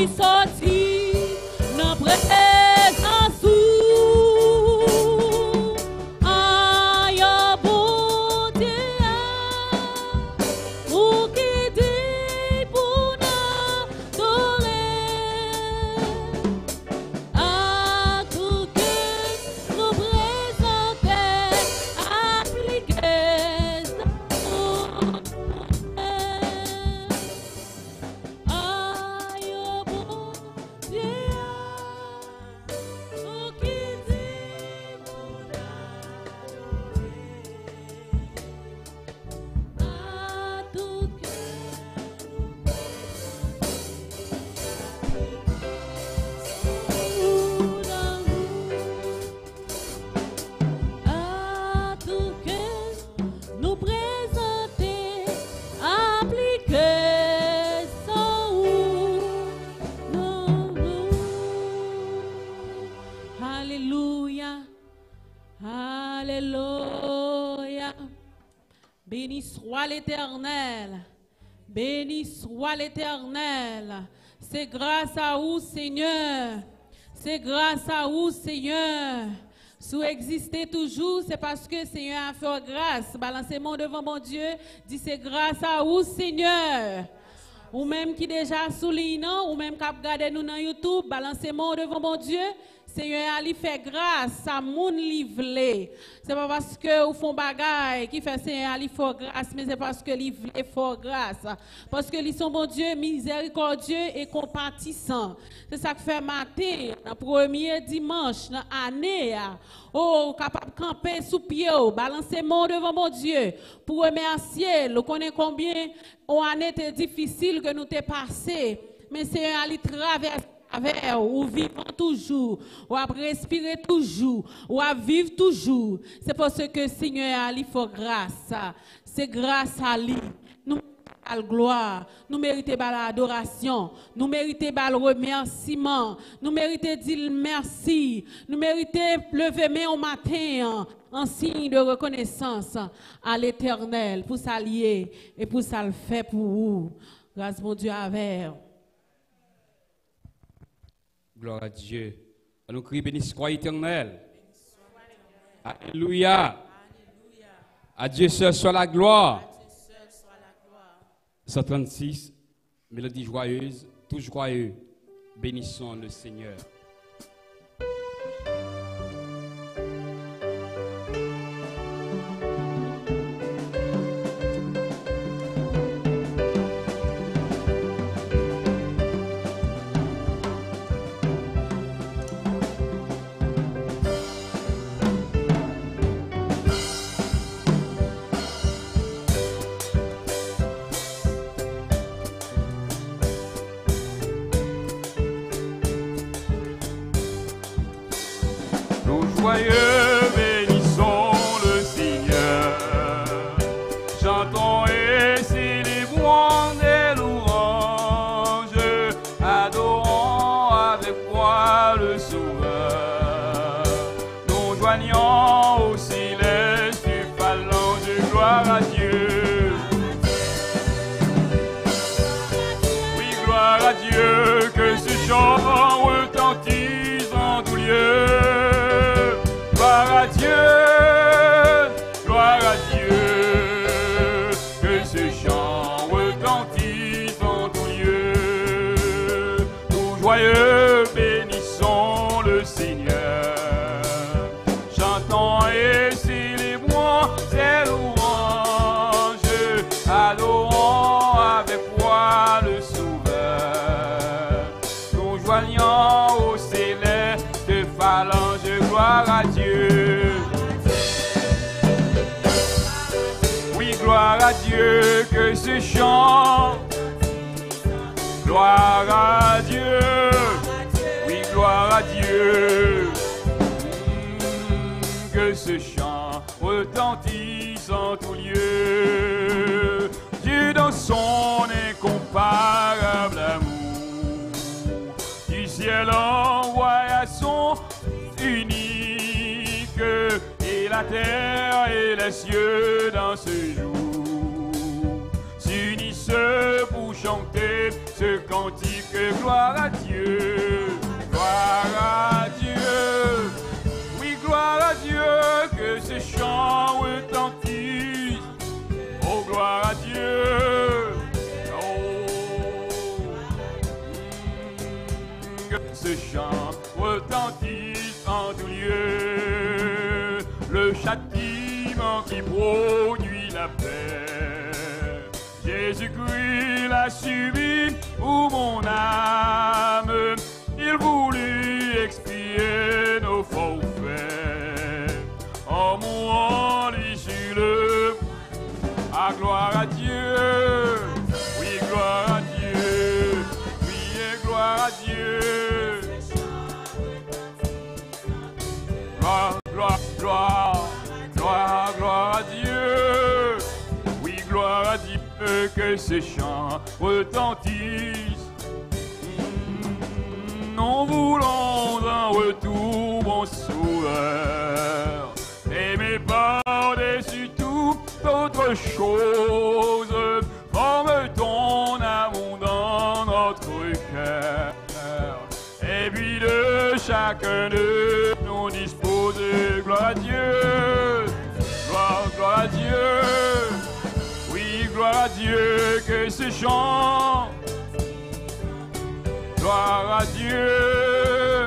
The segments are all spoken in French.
qui sortit dans présence ou aïe bon Dieu ou qui dit pour n'adorer à tout que nous présenter appliquer aïe bon Dieu ou qui dit pour n'adorer à tout que à tout que nous présenter, appliquer sans nous. Alléluia, alléluia. Béni soit l'Éternel, béni soit l'Éternel. C'est grâce à vous, Seigneur. C'est grâce à vous, Seigneur. Si vous existez toujours, c'est parce que Seigneur a fait grâce. Balancez-moi devant mon Dieu. Dis c'est grâce à vous, Seigneur. Ou même qui déjà souligne, ou même qui a regardé nous dans YouTube, balancez-moi devant mon Dieu. Seigneur, Ali fait grâce à mon livre. C'est pas parce que vous font bagaille qui fait Seigneur, Ali fait grâce, mais c'est parce que livre fait grâce. Parce que ils sont bon Dieu, miséricordieux et compatissant. C'est ça que fait matin, le premier dimanche dans l'année. Oh, capable de camper sous pied, balancer mon devant mon Dieu pour remercier. Vous connaissez combien une année était difficile que nous t'ai passé, mais Seigneur, Ali traverse. Ou vivant toujours, ou à respirer toujours, ou à vivre toujours. C'est parce que Seigneur a lui faut grâce. C'est grâce à lui. Nous méritons la gloire, nous méritons l'adoration, nous méritons le remerciement, nous méritons dire merci, nous méritons lever main au matin en signe de reconnaissance à l'Éternel pour s'allier et pour ça le faire pour vous. Grâce mon Dieu avec. Gloire à Dieu. On nous crie béni soit éternel. Alléluia. À Dieu seul soit la gloire. 136, mélodie joyeuse, tout joyeux. Bénissons le Seigneur. Joyeux, bénissons le Seigneur, chantons et célébrons des louanges, adorons avec foi le Sauveur. Nous joignons au céleste du phalange, gloire à Dieu. Oui, gloire à Dieu, que ce chant retentisse en tout lieu. Gloire à Dieu, que ce chant retentisse en tout lieu. Tout joyeux, bénissons le Seigneur, chantons et célébrons ses louanges, adorons avec foi le Sauveur. Nous joignons au céleste phalange, gloire à Dieu. Oui, gloire à Dieu, que ce chant. Gloire à Dieu. Oui, gloire à Dieu. Que ce chant retentisse en tout lieu. Dieu dans son incomparable amour, du ciel envoya son unique, et la terre et les cieux dans ce jour s'unissent pour chanter ce cantique cantique, gloire à Dieu, gloire à Dieu. Oui, gloire à Dieu, que ces chants retentissent. Oh, gloire à Dieu. Ce chant retentisse en tout lieu, le châtiment qui produit la paix. Jésus-Christ l'a subi pour mon âme, il voulut expier nos forfaits. En mourant lui sur le ah, gloire à Dieu, oui, gloire à Dieu, oui, et gloire à Dieu. Gloire, gloire, gloire, gloire, gloire à Dieu. Oui, gloire à Dieu, que ces chants retentissent. Nous voulons un retour, bon sauveur. Aimé par-dessus toute autre chose, forme ton amour dans notre cœur. Et puis de chacun de nous disposer, gloire à Dieu, gloire à Dieu, oui, gloire à Dieu, que ces chants, gloire à Dieu,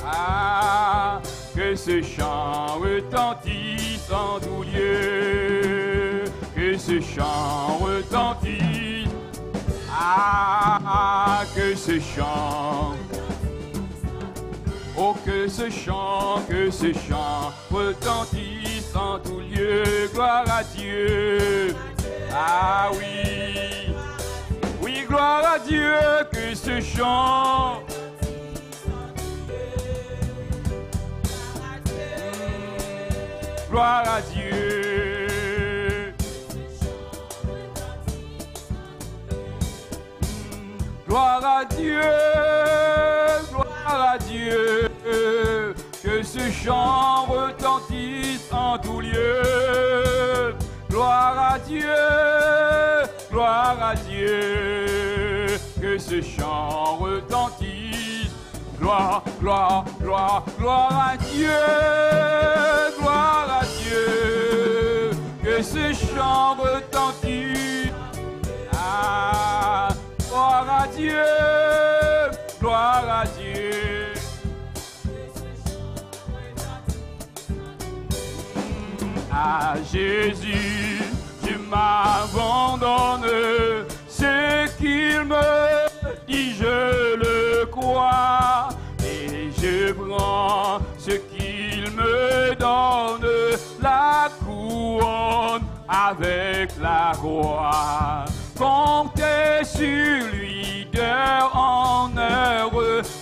ah, que ces chants retentissent en tout lieu, que ces chants retentissent. Ah, que ce chant, oh, que ce chant retentisse en tout lieu, gloire à Dieu. Ah oui, oui, gloire à Dieu, que ce chant, gloire à Dieu. Gloire à Dieu, gloire à Dieu, que ce chant retentisse en tout lieu. Gloire à Dieu, que ce chant retentisse. Gloire, gloire, gloire, gloire à Dieu, que ce chant retentisse. Ah, gloire à Dieu, gloire à Dieu. À Jésus, je m'abandonne, ce qu'il me dit, je le crois, et je prends ce qu'il me donne, la couronne avec la croix. Comptez sur lui d'heure en heure,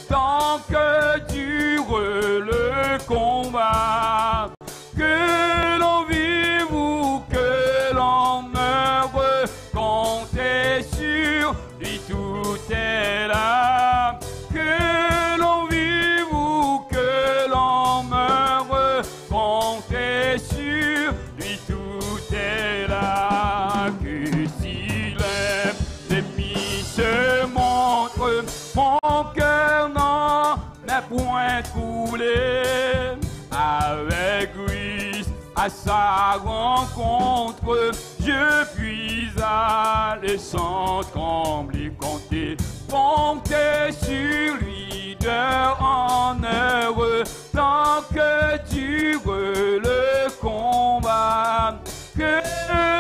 tant que dure le combat. Que l'on vive ou que l'on meure, comptez sur lui, tout est là. Que l'on vive ou que l'on meure, comptez sur lui, tout est là. Que s'il se montre, mon cœur n'en est point troublé. Avec lui, à sa rencontre, je puis aller sans trembler, compter sur lui d'heure en heure, tant que dure le combat. Que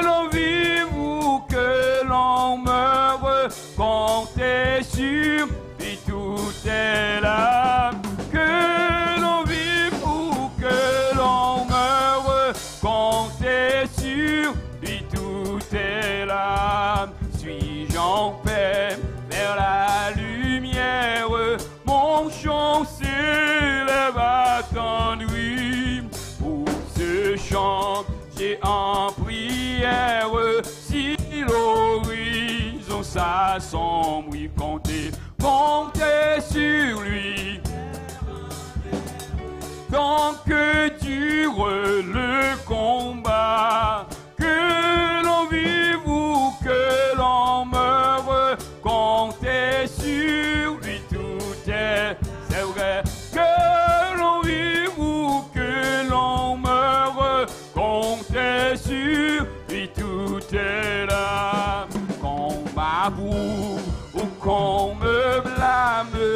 l'on vive ou que l'on meure, comptez sur lui, tout est là. Que l'on vive ou que l'on meure, comptez sur lui, tout est là. Suis-je en paix vers la lumière, mon chant s'élève attendri. Pour ce chant, j'ai en prière, si l'horizon s'assombrit, comptez sur lui. Tant que dure le combat, que l'on vive ou que l'on meure,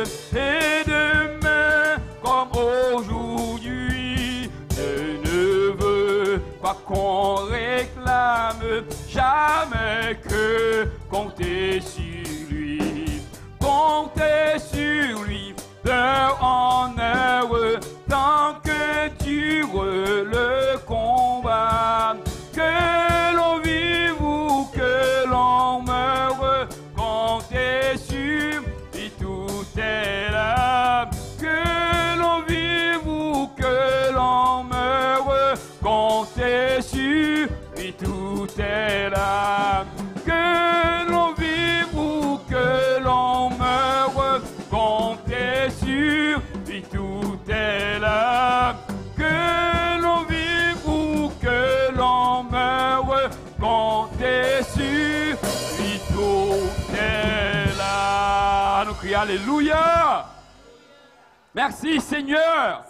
et demain comme aujourd'hui. Je ne veux pas qu'on réclame, jamais que compter sur lui. Compter sur lui d'heure en heure, tant que dure le combat. Que l'on vive ou que l'on meure, comptez sur lui, tout est là. Que l'on vive ou que l'on meure, comptez sur lui, tout est là. Que l'on vive ou que l'on meure, comptez sur lui, tout est là. Que l'on vive ou que l'on meure, comptez sur lui, tout est là. Nous crions Alléluia. Merci Seigneur.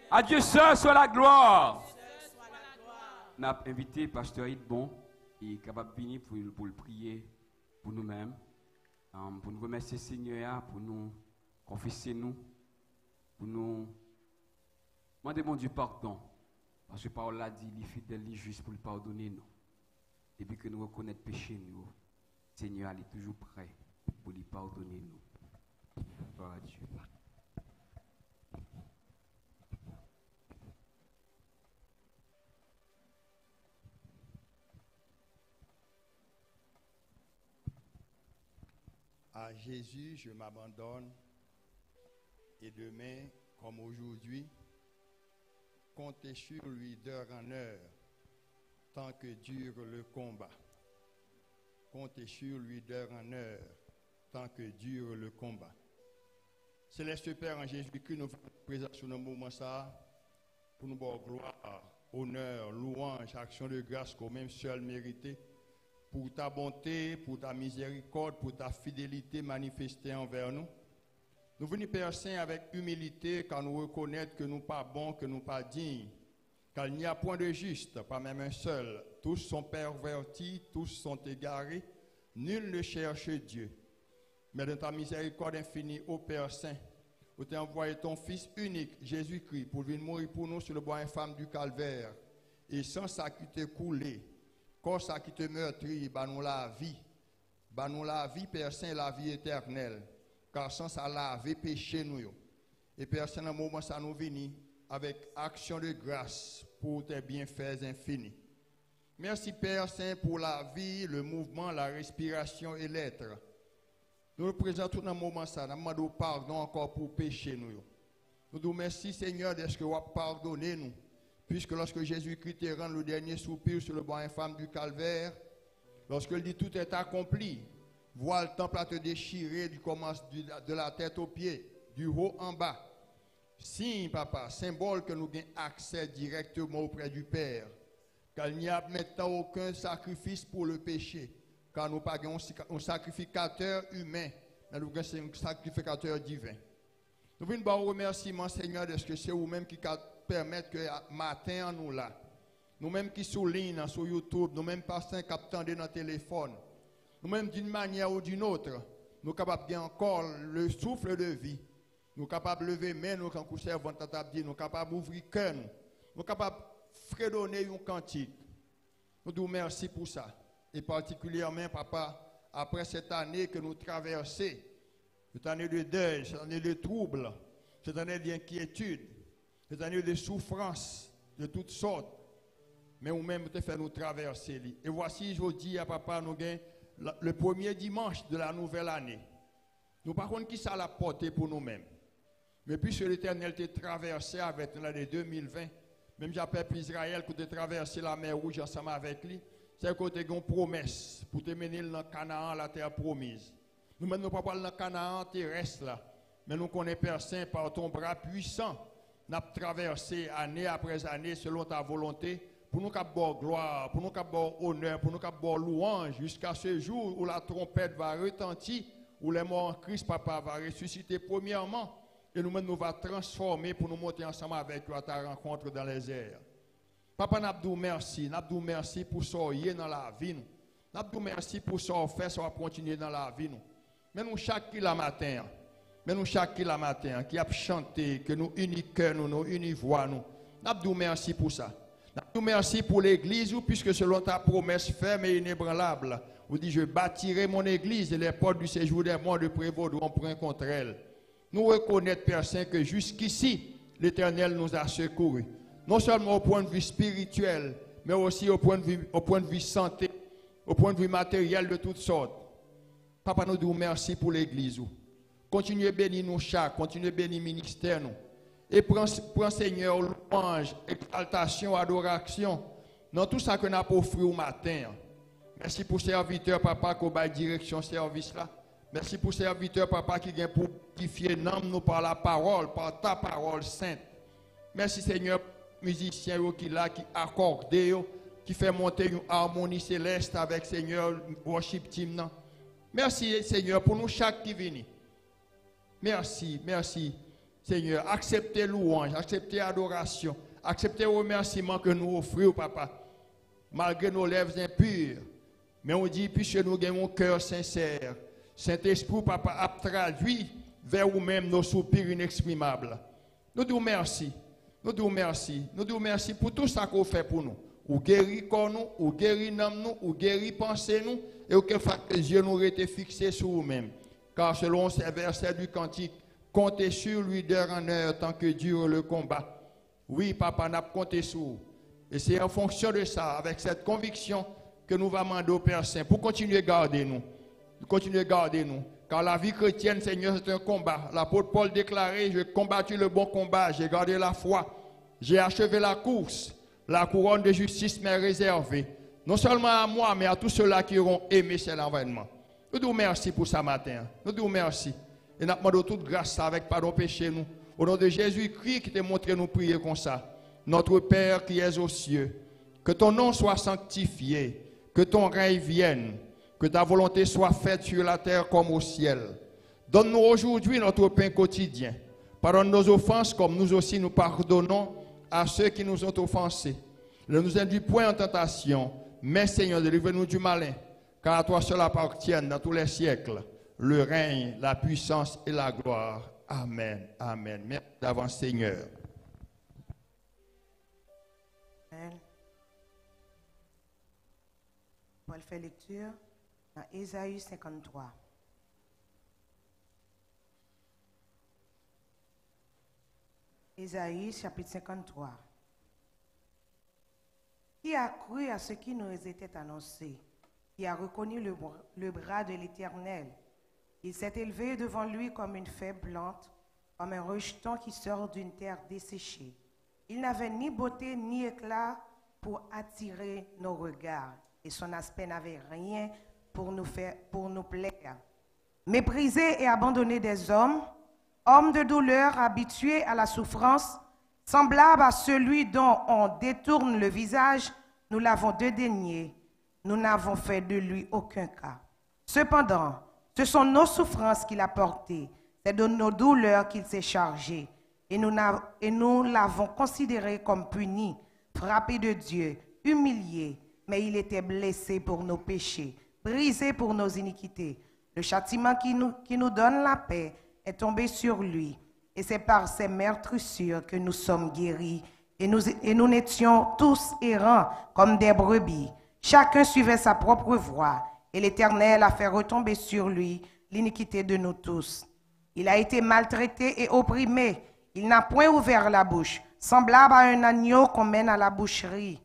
À Dieu seul soit la gloire. On a invité Pasteur Idbon, il est capable de venir pour le prier pour nous-mêmes, pour nous remercier Seigneur, pour nous confesser nous, pour nous demander mon Dieu pardon. Parce que la parole a dit, il est fidèle, il est juste pour le pardonner nous. Depuis que nous reconnaissons le péché, nous, Seigneur, il est toujours prêt pour lui pardonner nous. Gloire à Dieu. À Jésus, je m'abandonne, et demain, comme aujourd'hui, comptez sur lui d'heure en heure, tant que dure le combat. Comptez sur lui d'heure en heure, tant que dure le combat. Céleste Père, en Jésus-Christ, nous présentons sur nos moments ça, pour nous voir gloire, honneur, louange, action de grâce qu'au même seul mérité, pour ta bonté, pour ta miséricorde, pour ta fidélité manifestée envers nous. Nous venons, Père Saint, avec humilité, car nous reconnaissons que nous ne sommes pas bons, que nous ne sommes pas dignes, car il n'y a point de juste, pas même un seul. Tous sont pervertis, tous sont égarés, nul ne cherche Dieu. Mais dans ta miséricorde infinie, ô Père Saint, où tu as envoyé ton Fils unique, Jésus-Christ, pour venir mourir pour nous sur le bois infâme du calvaire, et sans ça qui t'est coulé, quand ça qui te meurtrit, bah nous la vie, Père Saint, la vie éternelle. Car sans ça, laver péché nous. Et Père Saint, dans le moment ça nous vient avec action de grâce pour tes bienfaits infinis. Merci Père Saint pour la vie, le mouvement, la respiration et l'être. Nous nous présentons dans le moment ça, nous demandons pardon encore pour péché nous. Nous nous merci Seigneur de ce que vous avez pardonné nous. Puisque lorsque Jésus-Christ te rend le dernier soupir sur le bois infâme du calvaire, lorsqu'il dit tout est accompli, vois le temple à te déchirer de la tête aux pieds, du haut en bas. Signe, papa, symbole que nous avons accès directement auprès du Père. Car il n'y a maintenant aucun sacrifice pour le péché. Car nous pas un sacrificateur humain, mais nous avons un sacrificateur divin. Nous voulons vous remercier, Seigneur, de ce que c'est vous-même qui permettre que matin nous là, nous-mêmes qui soulignent sur YouTube, nous-mêmes passons qui attendent dans le téléphone, nous-mêmes d'une manière ou d'une autre, nous sommes capables de encore le souffle de vie, nous sommes capables de lever main, nous quand nous servons tata dit, nous sommes capables d'ouvrir cœur, nous sommes capables de fredonner un cantique. Nous vous remercions pour ça. Et particulièrement, papa, après cette année que nous traversons, cette année de deuil, cette année de trouble, cette année d'inquiétude, cette année de souffrance de toutes sortes, mais nous-mêmes te fait nous traverser. Et voici, je dis à papa, nous avons le premier dimanche de la nouvelle année. Nous par contre, qui ça l'a porté pour nous-mêmes. Mais puisque l'Éternel t'a traversé avec l'année 2020, même j'appelle Israël qui a traversé la mer Rouge ensemble avec lui, c'est que tu as une promesse pour te mener dans Canaan, la terre promise. Nous-mêmes, nous ne pouvons pas dans Canaan terrestre là, mais nous connaissons Père Saint par ton bras puissant. Nous avons traversé année après année selon ta volonté pour nous avoir gloire, pour nous avoir honneur, pour nous avoir louange jusqu'à ce jour où la trompette va retentir, où les morts en Christ, papa, va ressusciter premièrement et nous-mêmes nous va transformer pour nous monter ensemble avec toi à ta rencontre dans les airs. Papa, nous merci pour ça dans la vie. Nous merci pour ça fait, ça va continuer dans la vie. Mais nous chaque matin, Mais nous, chaque qui la matin, qui a chanté, que nous unis cœur, nous unis voix, nous vous merci pour ça. Nous merci pour l'église, puisque selon ta promesse ferme et inébranlable, vous dites, je bâtirai mon église et les portes du séjour des morts ne prévaudront point contre elle. Nous reconnaissons, Père Saint, que jusqu'ici, l'Éternel nous a secourus. Non seulement au point de vue spirituel, mais aussi au point de vue santé, au point de vue matériel de toutes sortes. Papa, nous disons merci pour l'église. Continuez à bénir nous chaque, continuez à bénir le ministère nous. Et prends Seigneur, louange, exaltation, adoration, dans tout ça que nous avons offert au matin. Merci pour serviteur, papa, qui a direction service là. Merci pour serviteur, papa, qui vient pour purifier nous par la parole, par ta parole sainte. Merci Seigneur, musicien qui là, qui accorde, qui fait monter une harmonie céleste avec Seigneur, worship team. Non? Merci Seigneur pour nous chaque qui vient. Merci, merci Seigneur. Acceptez louange, acceptez adoration, acceptez remerciements que nous offrons, papa, malgré nos lèvres impures. Mais on dit, puisque nous avons un cœur sincère, Saint-Esprit, papa, a traduit vers vous-même nos soupirs inexprimables. Nous disons merci. Nous disons merci. Nous disons merci pour tout ça qu'on fait pour nous. Ou guérir corps nous, ou guérir nous, ou guérir pensée nous, et ou que les yeux nous été fixés sur vous-même. Car selon ces versets du cantique, comptez sur lui d'heure en heure tant que dure le combat. Oui, papa, n'a compté sur vous. Et c'est en fonction de ça, avec cette conviction, que nous allons demander au Père Saint pour continuer à garder nous. Continuer à garder nous. Car la vie chrétienne, Seigneur, c'est un combat. L'apôtre Paul déclarait, j'ai combattu le bon combat, j'ai gardé la foi, j'ai achevé la course. La couronne de justice m'est réservée. Non seulement à moi, mais à tous ceux-là qui auront aimé cet environnement. Nous disons merci pour ce matin. Nous disons merci. Et nous demandons toute grâce avec pardon péché nous. Au nom de Jésus-Christ qui t'a montré nous prier comme ça. Notre Père qui es aux cieux, que ton nom soit sanctifié, que ton règne vienne, que ta volonté soit faite sur la terre comme au ciel. Donne-nous aujourd'hui notre pain quotidien. Pardonne nos offenses comme nous aussi nous pardonnons à ceux qui nous ont offensés. Ne nous induis point en tentation, mais Seigneur, délivre-nous du malin, car à toi seul appartiennent dans tous les siècles le règne, la puissance et la gloire. Amen. Amen. Merci d'avance, Seigneur. Amen. Paul fait lecture dans Ésaïe 53. Ésaïe chapitre 53. Qui a cru à ce qui nous était annoncé? Qui a reconnu le bras de l'Éternel? Il s'est élevé devant lui comme une feuille plante, comme un rejeton qui sort d'une terre desséchée. Il n'avait ni beauté ni éclat pour attirer nos regards, et son aspect n'avait rien pour nous plaire. Méprisé et abandonné des hommes, homme de douleur, habitué à la souffrance, semblable à celui dont on détourne le visage, nous l'avons dédaigné, nous n'avons fait de lui aucun cas. Cependant, ce sont nos souffrances qu'il a portées, c'est de nos douleurs qu'il s'est chargé, et nous l'avons considéré comme puni, frappé de Dieu, humilié, mais il était blessé pour nos péchés, brisé pour nos iniquités. Le châtiment qui nous donne la paix est tombé sur lui, et c'est par ses meurtrissures que nous sommes guéris, et nous n'étions tous errants comme des brebis. Chacun suivait sa propre voie, et l'Éternel a fait retomber sur lui l'iniquité de nous tous. Il a été maltraité et opprimé, il n'a point ouvert la bouche, semblable à un agneau qu'on mène à la boucherie.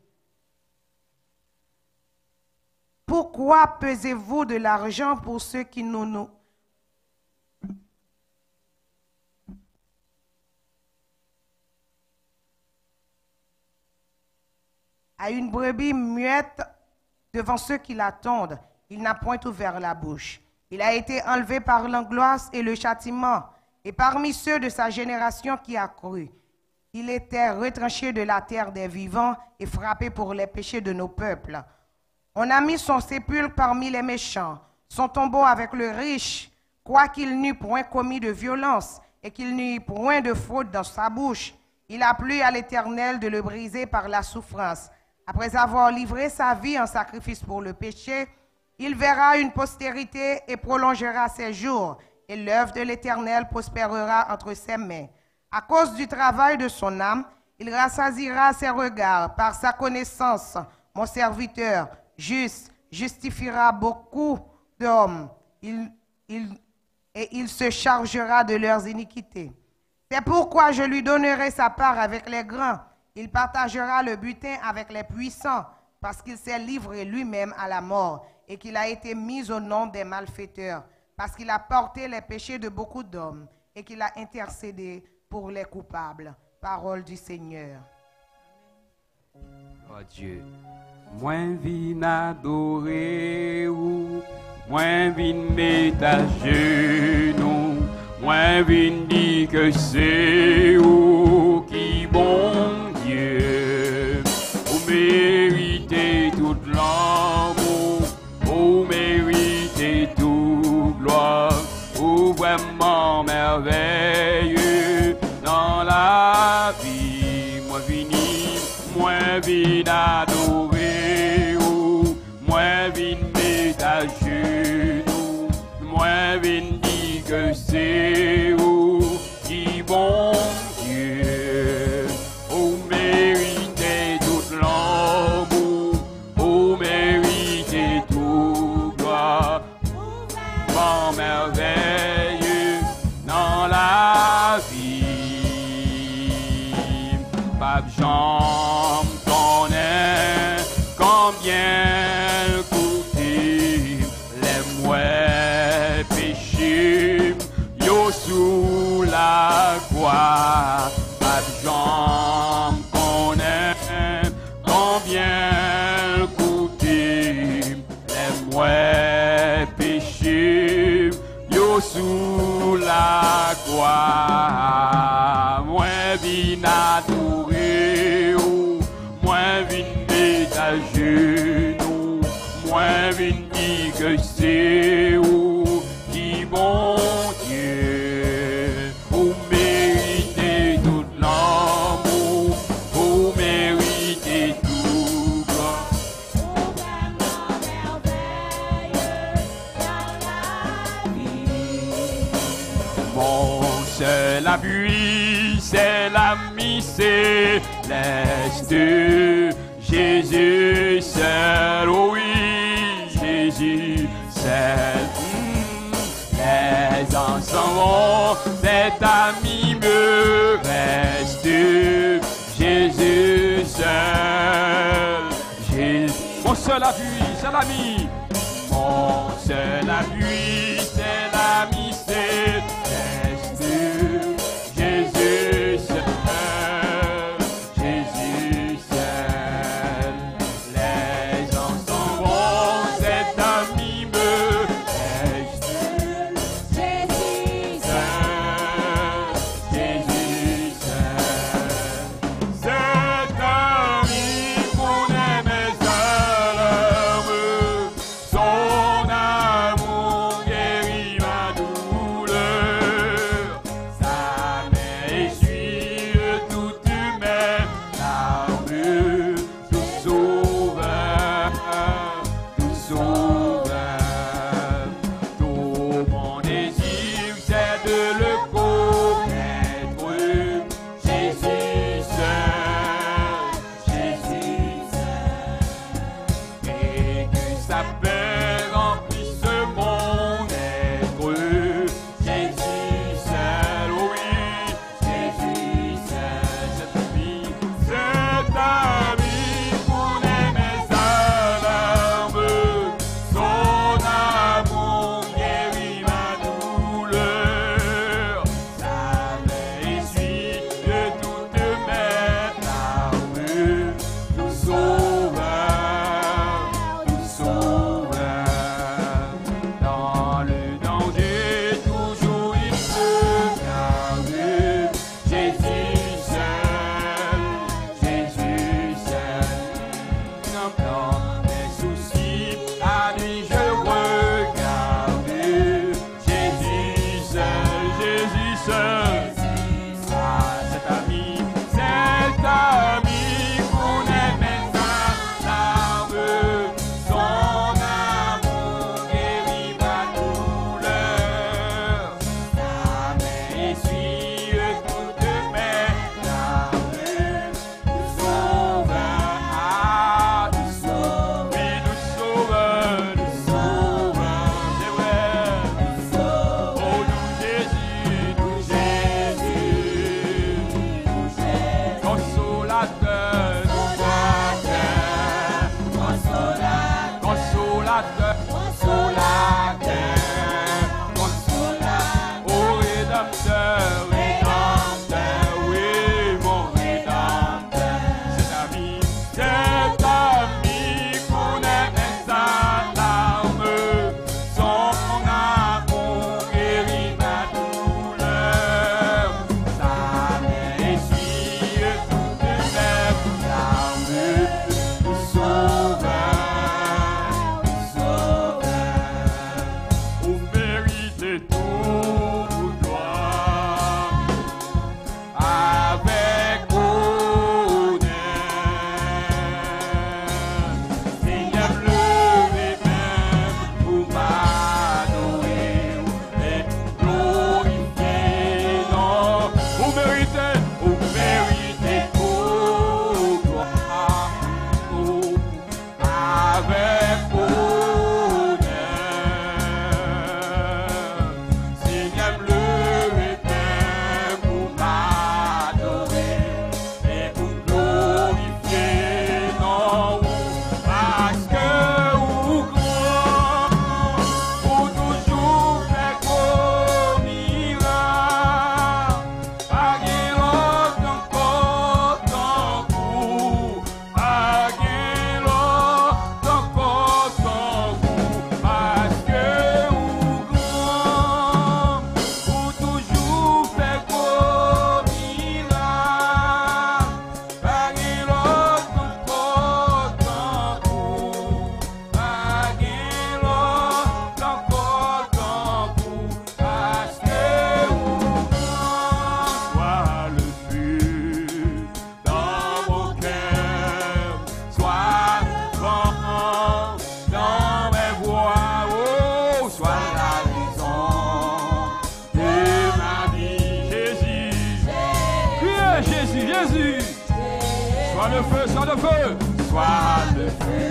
Pourquoi pesez-vous de l'argent pour ceux qui nous... À une brebis muette devant ceux qui l'attendent, il n'a point ouvert la bouche. Il a été enlevé par l'angoisse et le châtiment, et parmi ceux de sa génération qui a cru. Il était retranché de la terre des vivants et frappé pour les péchés de nos peuples. On a mis son sépulcre parmi les méchants, son tombeau avec le riche, quoiqu'il n'eût point commis de violence et qu'il n'eût point de faute dans sa bouche. Il a plu à l'Éternel de le briser par la souffrance. Après avoir livré sa vie en sacrifice pour le péché, il verra une postérité et prolongera ses jours. et l'œuvre de l'Éternel prospérera entre ses mains. À cause du travail de son âme, il rassasiera ses regards. Par sa connaissance, mon serviteur juste justifiera beaucoup d'hommes. Il se chargera de leurs iniquités. C'est pourquoi je lui donnerai sa part avec les grands. Il partagera le butin avec les puissants, parce qu'il s'est livré lui-même à la mort et qu'il a été mis au nom des malfaiteurs, parce qu'il a porté les péchés de beaucoup d'hommes et qu'il a intercédé pour les coupables. Parole du Seigneur. Oh Dieu, moins vin adorer ou, moins vin mettre à genoux, moins vin dit que c'est ou qui bon Dieu. Vous méritez toute l'amour, vous méritez toute gloire, vous vraiment merveilleux dans la vie. Moi vin adorer ou, moi vin mettre à genoux, moi vin dire que c'est ou qui bon Dieu. Vous méritez toute l'amour, vous méritez toute gloire, vraiment merveilleux dans la vie. Pape Jean connaît combien coûté les mouets péchés yo sous la croix. Pape Jean connaît combien coûté les mouets péchés yo sous la croix. Moi vin adorer ou, moi vin mettre à genoux, moi vin dire que c'est ou qui bon Dieu. Vous méritez tout l'amour, vous méritez tout gloire. Mon seul appui, c'est l'ami céleste, Jésus seul, oui, Jésus seul. Les ensembles, cet ami me reste, Jésus seul. Mon seul appui, c'est l'ami. Mon seul appui, c'est l'ami céleste, Jésus seul, Jésus seul. Les ensembles, cet ami me reste, Jésus seul, Jésus seul. Cet ami connaît mes œuvres, son amour est consolateur, consolateur, oh rédempteur, rédempteur, oui mon rédempteur, c'est ta vie, c'est ta vie qu'on aime sa larme, son amour guérit ma douleur, sa main essuie toutes mes larmes, sauveur, vous méritez tout gloire, avec honneur, Seigneur, levez-même pour m'adorer et glorifier, non, vous méritez tout gloire, avec honneur, Seigneur, levez-même pour m'adorer et pour glorifier, non, parce que vous grand, vous toujours fait gros miracles, pas gain l'autre encore tant vous, pas gain l'autre encore tant vous, parce que vous grand, vous toujours fait gros miracles, pas gain l'autre encore tant vous, pas gain l'autre encore tant vous, parce que vous grand, soit le feu dans mon cœur, soit le vent dans mes voix, oh, soit la raison de ma vie, Jésus, criez Jésus, Jésus, soit le feu, soit le feu, soit le feu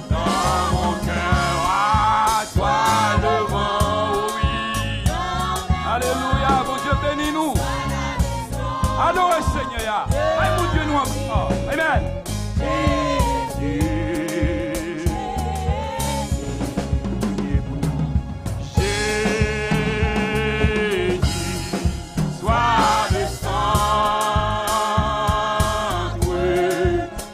dans mon cœur, ah, soit le vent, oui, alléluia, mon Dieu bénis-nous, adorez le Seigneur, aïe mon Dieu nous encore, amen. Jésus, sois le centre,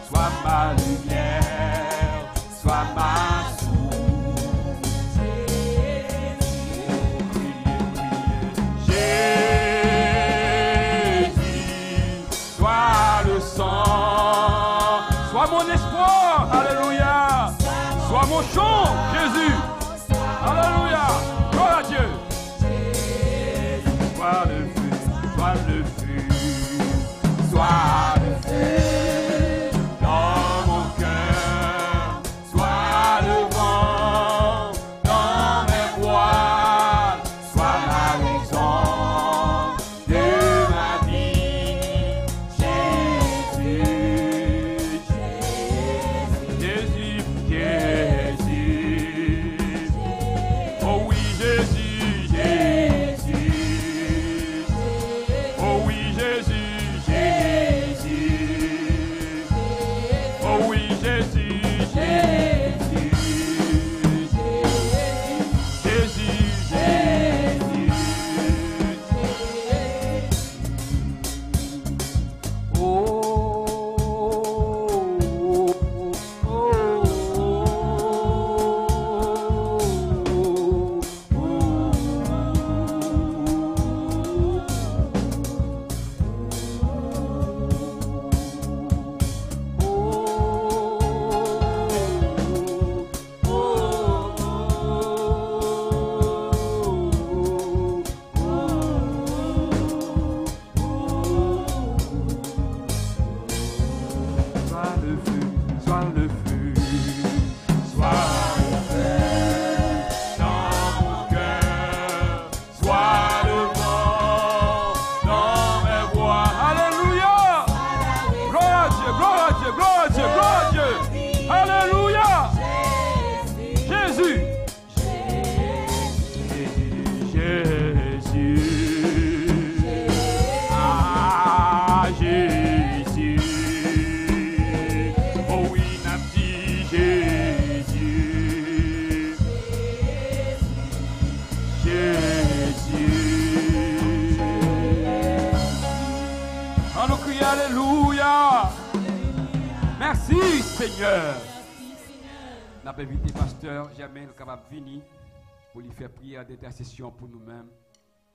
sois ma lumière, sois ma source. Jésus, sois le sang, sois mon espoir, alléluia, sois mon chant, Jésus, alléluia, gloire à Dieu. Sois le feu, sois le feu, sois le feu dans mon cœur, sois le vent dans mes voiles, sois la raison de ma vie, Jésus, Jésus, Jésus, oh oui Jésus, Jésus, oh oui Jésus, Jésus. Seigneur. Merci, Seigneur. N'a pas invité pasteur Jamel capable de venir pour lui faire prière d'intercession pour nous-mêmes.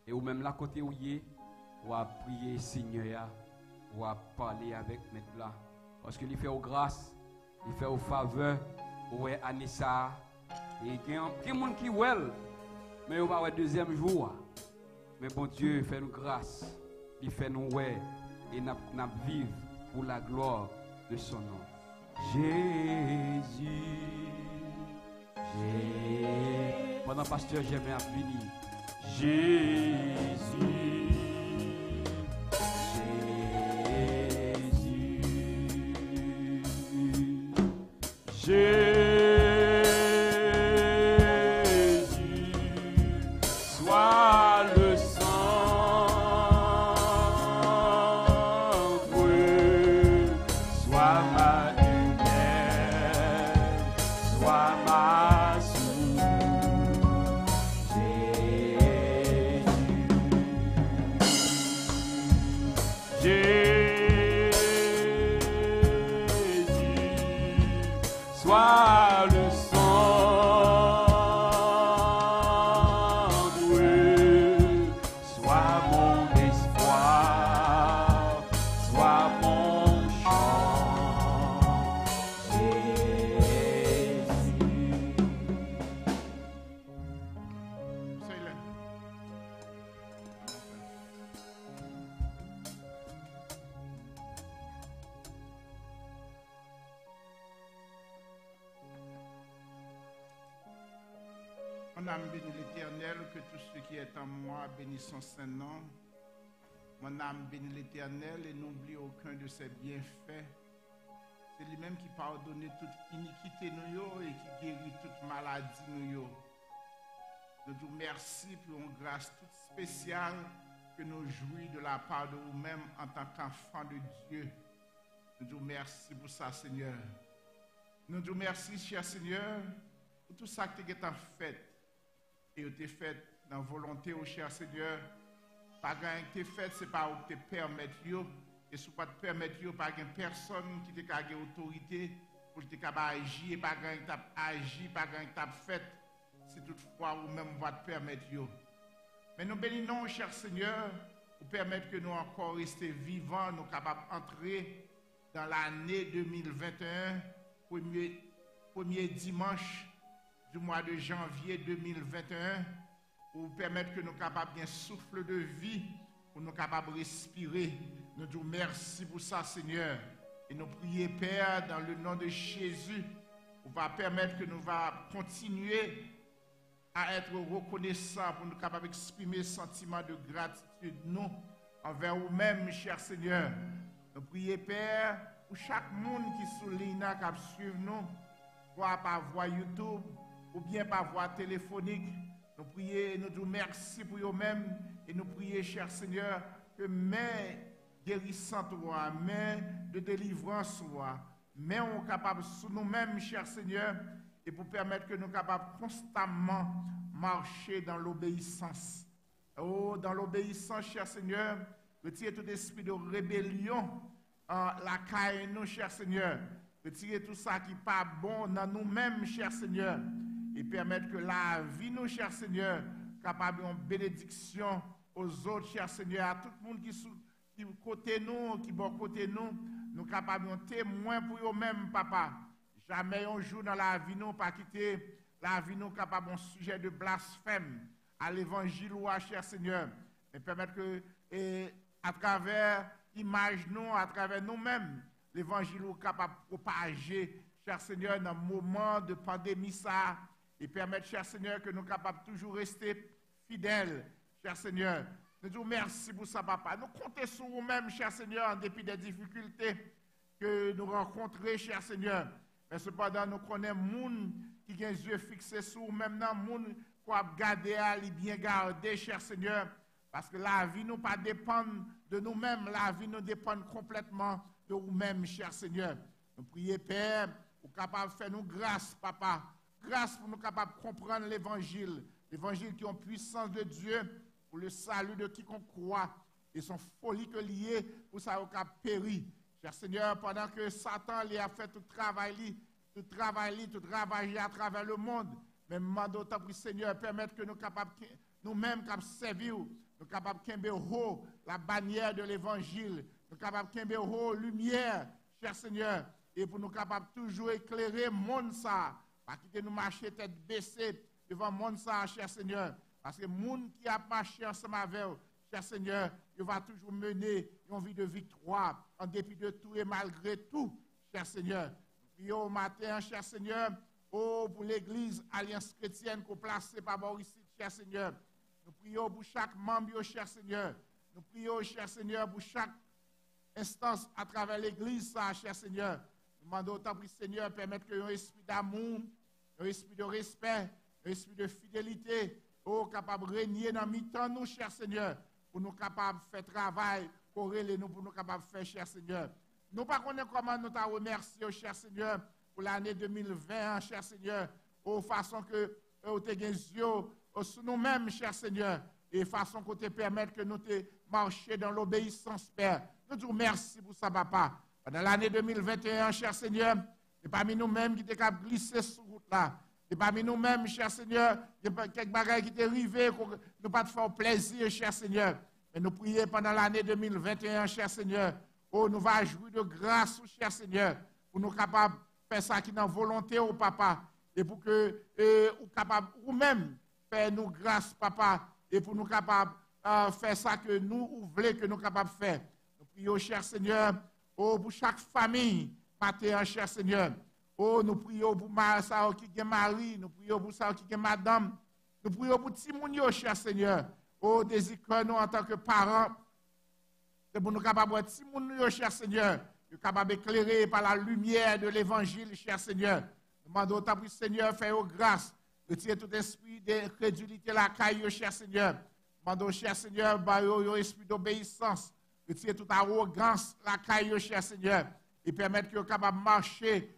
Et ou même là côté où il est, on va prier Seigneur, on va parler avec maître là. Parce qu'il fait aux grâces, il fait aux faveurs, ouais Anissa. Et il y a des gens qui well, mais on va avoir deuxième jour. Mais bon Dieu fait nous grâce, il fait nous ouais et nous vivre pour la gloire de son nom. Jésus, pendant pasteur j'aime à venir. Jésus, Jésus, Jésus, sois le centre, sois ma lumière, sois ma source. Jésus, sois le centre, sois mon espoir, sois mon chant. Jésus. Mon âme bénit l'Éternel, que tout ce qui est en moi bénisse son saint nom. Mon âme bénit l'Éternel et n'oublie aucun de ses bienfaits. C'est lui-même qui pardonne toute iniquité nous et qui guérit toute maladie nous. Nous vous remercions pour une grâce toute spéciale que nous jouissons de la part de vous-même en tant qu'enfants de Dieu. Nous vous remercions pour ça, Seigneur. Nous vous remercions, cher Seigneur, pour tout ça que tu as fait. Et tu as fait dans la volonté, au cher Seigneur. Pas que tu as fait, ce n'est pas où tu permettre. Et si tu ne te permettre, pas de personne qui t'a gagné autorité pour te agir, et pas que tu as agi, pas que tu as fait. Si toutefois vous-même va te permettre. Mais nous bénissons, cher Seigneur, pour permettre que nous encore restions vivants, nous capables d'entrer dans l'année 2021, premier dimanche du mois de janvier 2021, pour permettre que nous soyons capables d'un souffle de vie, pour nous capables de respirer. Nous disons merci pour ça, Seigneur. Et nous prions, Père, dans le nom de Jésus, pour permettre que nous allons continuer à être reconnaissants, pour nous capables d'exprimer le sentiment de gratitude, nous, envers vous-même, cher Seigneur. Nous prions, Père, pour chaque monde qui souligne, qui suit nous, soit par voie YouTube, ou bien par voie téléphonique. Nous prions, nous disons merci pour eux-mêmes, et nous prions, cher Seigneur, que main guérissante, main de délivrance, main on capable sur nous-mêmes, cher Seigneur, et pour permettre que nous capables constamment marcher dans l'obéissance. Oh, dans l'obéissance, cher Seigneur, retirer tout esprit de rébellion en la caille, nous, cher Seigneur. Retirer tout ça qui n'est pas bon dans nous-mêmes, cher Seigneur. Et permettre que la vie, nous, cher Seigneur, capable de bénédiction aux autres, cher Seigneur, à tout le monde qui côté nous, qui bon côté nous, nous capables de témoin pour eux-mêmes, papa. Jamais un jour dans la vie, nous, pas quitter la vie, nous, capable un sujet de blasphème à l'évangile ou à cher Seigneur. Et permettre que, à travers l'image, nous, à travers nous-mêmes, l'évangile est capable de propager, cher Seigneur, dans le moment de pandémie, ça, et permettre, cher Seigneur, que nous sommes capables de toujours rester fidèles, cher Seigneur. Nous disons merci pour ça, papa. Nous comptons sur vous-même, cher Seigneur, en dépit des difficultés que nous rencontrons, cher Seigneur. Mais cependant, nous connaissons les gens qui ont les yeux fixés sur vous-même, les gens qui ont gardé à les bien garder, cher Seigneur. Parce que la vie ne pas dépend de nous-mêmes, la vie nous dépend complètement de vous-même, cher Seigneur. Nous prions, Père, pour capable de faire nous grâce, papa. Grâce pour nous capables de comprendre l'évangile. L'évangile qui est en puissance de Dieu pour le salut de quiconque croit. Et son folie que lié pour ça au cap péri. Cher Seigneur, pendant que Satan lui a fait tout travail à travers le monde, mais demande autant pour Seigneur, permettre que nous capables, nous-mêmes capables de servir, nous capables de haut la bannière de l'évangile, nous capables de haut lumière, cher Seigneur, et pour nous capables toujours éclairer le monde ça, pas quitter nous marcher tête baissée devant le monde ça, cher Seigneur, parce que le monde qui a marché ensemble avec vous, cher Seigneur, il va toujours mener une vie de victoire, en dépit de tout et malgré tout, cher Seigneur. Prions au matin, cher Seigneur, pour l'église Alliance chrétienne qu'on place par Maurice, cher Seigneur. Nous prions pour chaque membre, cher Seigneur. Nous prions, cher Seigneur, pour chaque instance à travers l'église, ça, cher Seigneur. Nous demandons autant pour Seigneur, permettre que un esprit d'amour, un esprit de respect, un esprit de fidélité, capable de régner dans mi-temps, nous, cher Seigneur, pour nous capables de faire travail, corréler nous, pour nous capables de faire, cher Seigneur. Nous ne connaissons pas comment nous t'en remercier, cher Seigneur, pour l'année 2020, cher Seigneur, de façon que nous te yeux sur nous-mêmes, cher Seigneur, et façon que te permettre que nous te marchions dans l'obéissance, Père. Nous te remercions pour ça, Papa. Dans l'année 2021, cher Seigneur, c'est parmi nous-mêmes qui t'es glissé sur route là. C'est parmi nous-mêmes, cher Seigneur, il y a quelques bagages qui t'est arrivé, nous pas te faire plaisir, cher Seigneur. Mais nous prions pendant l'année 2021, cher Seigneur. Oh, nous allons jouir de grâce, cher Seigneur, pour nous capables de faire ça qui est dans volonté, au Papa, et pour que nous capables, nous-mêmes, faire nous grâce, Papa, et pour nous capables de faire ça que nous voulons que nous capables de faire. Nous prions, cher Seigneur, oh, pour chaque famille, matin, cher Seigneur. Oh, nous prions pour ça qui est mari, nous prions pour ça qui est madame, nous prions pour Timounio, cher Seigneur. Oh, désir nous en tant que parents, c'est pour nous capables de Timounio, cher Seigneur, nous capables d'éclairer par la lumière de l'évangile, cher Seigneur. Nous demandons autant pour Seigneur, faire grâce, retirer tout esprit d'incrédulité, la caille, cher Seigneur. Nous demandons, cher Seigneur, esprit d'obéissance, retirer toute arrogance, la caille, cher Seigneur, et permettre que nous capables de marcher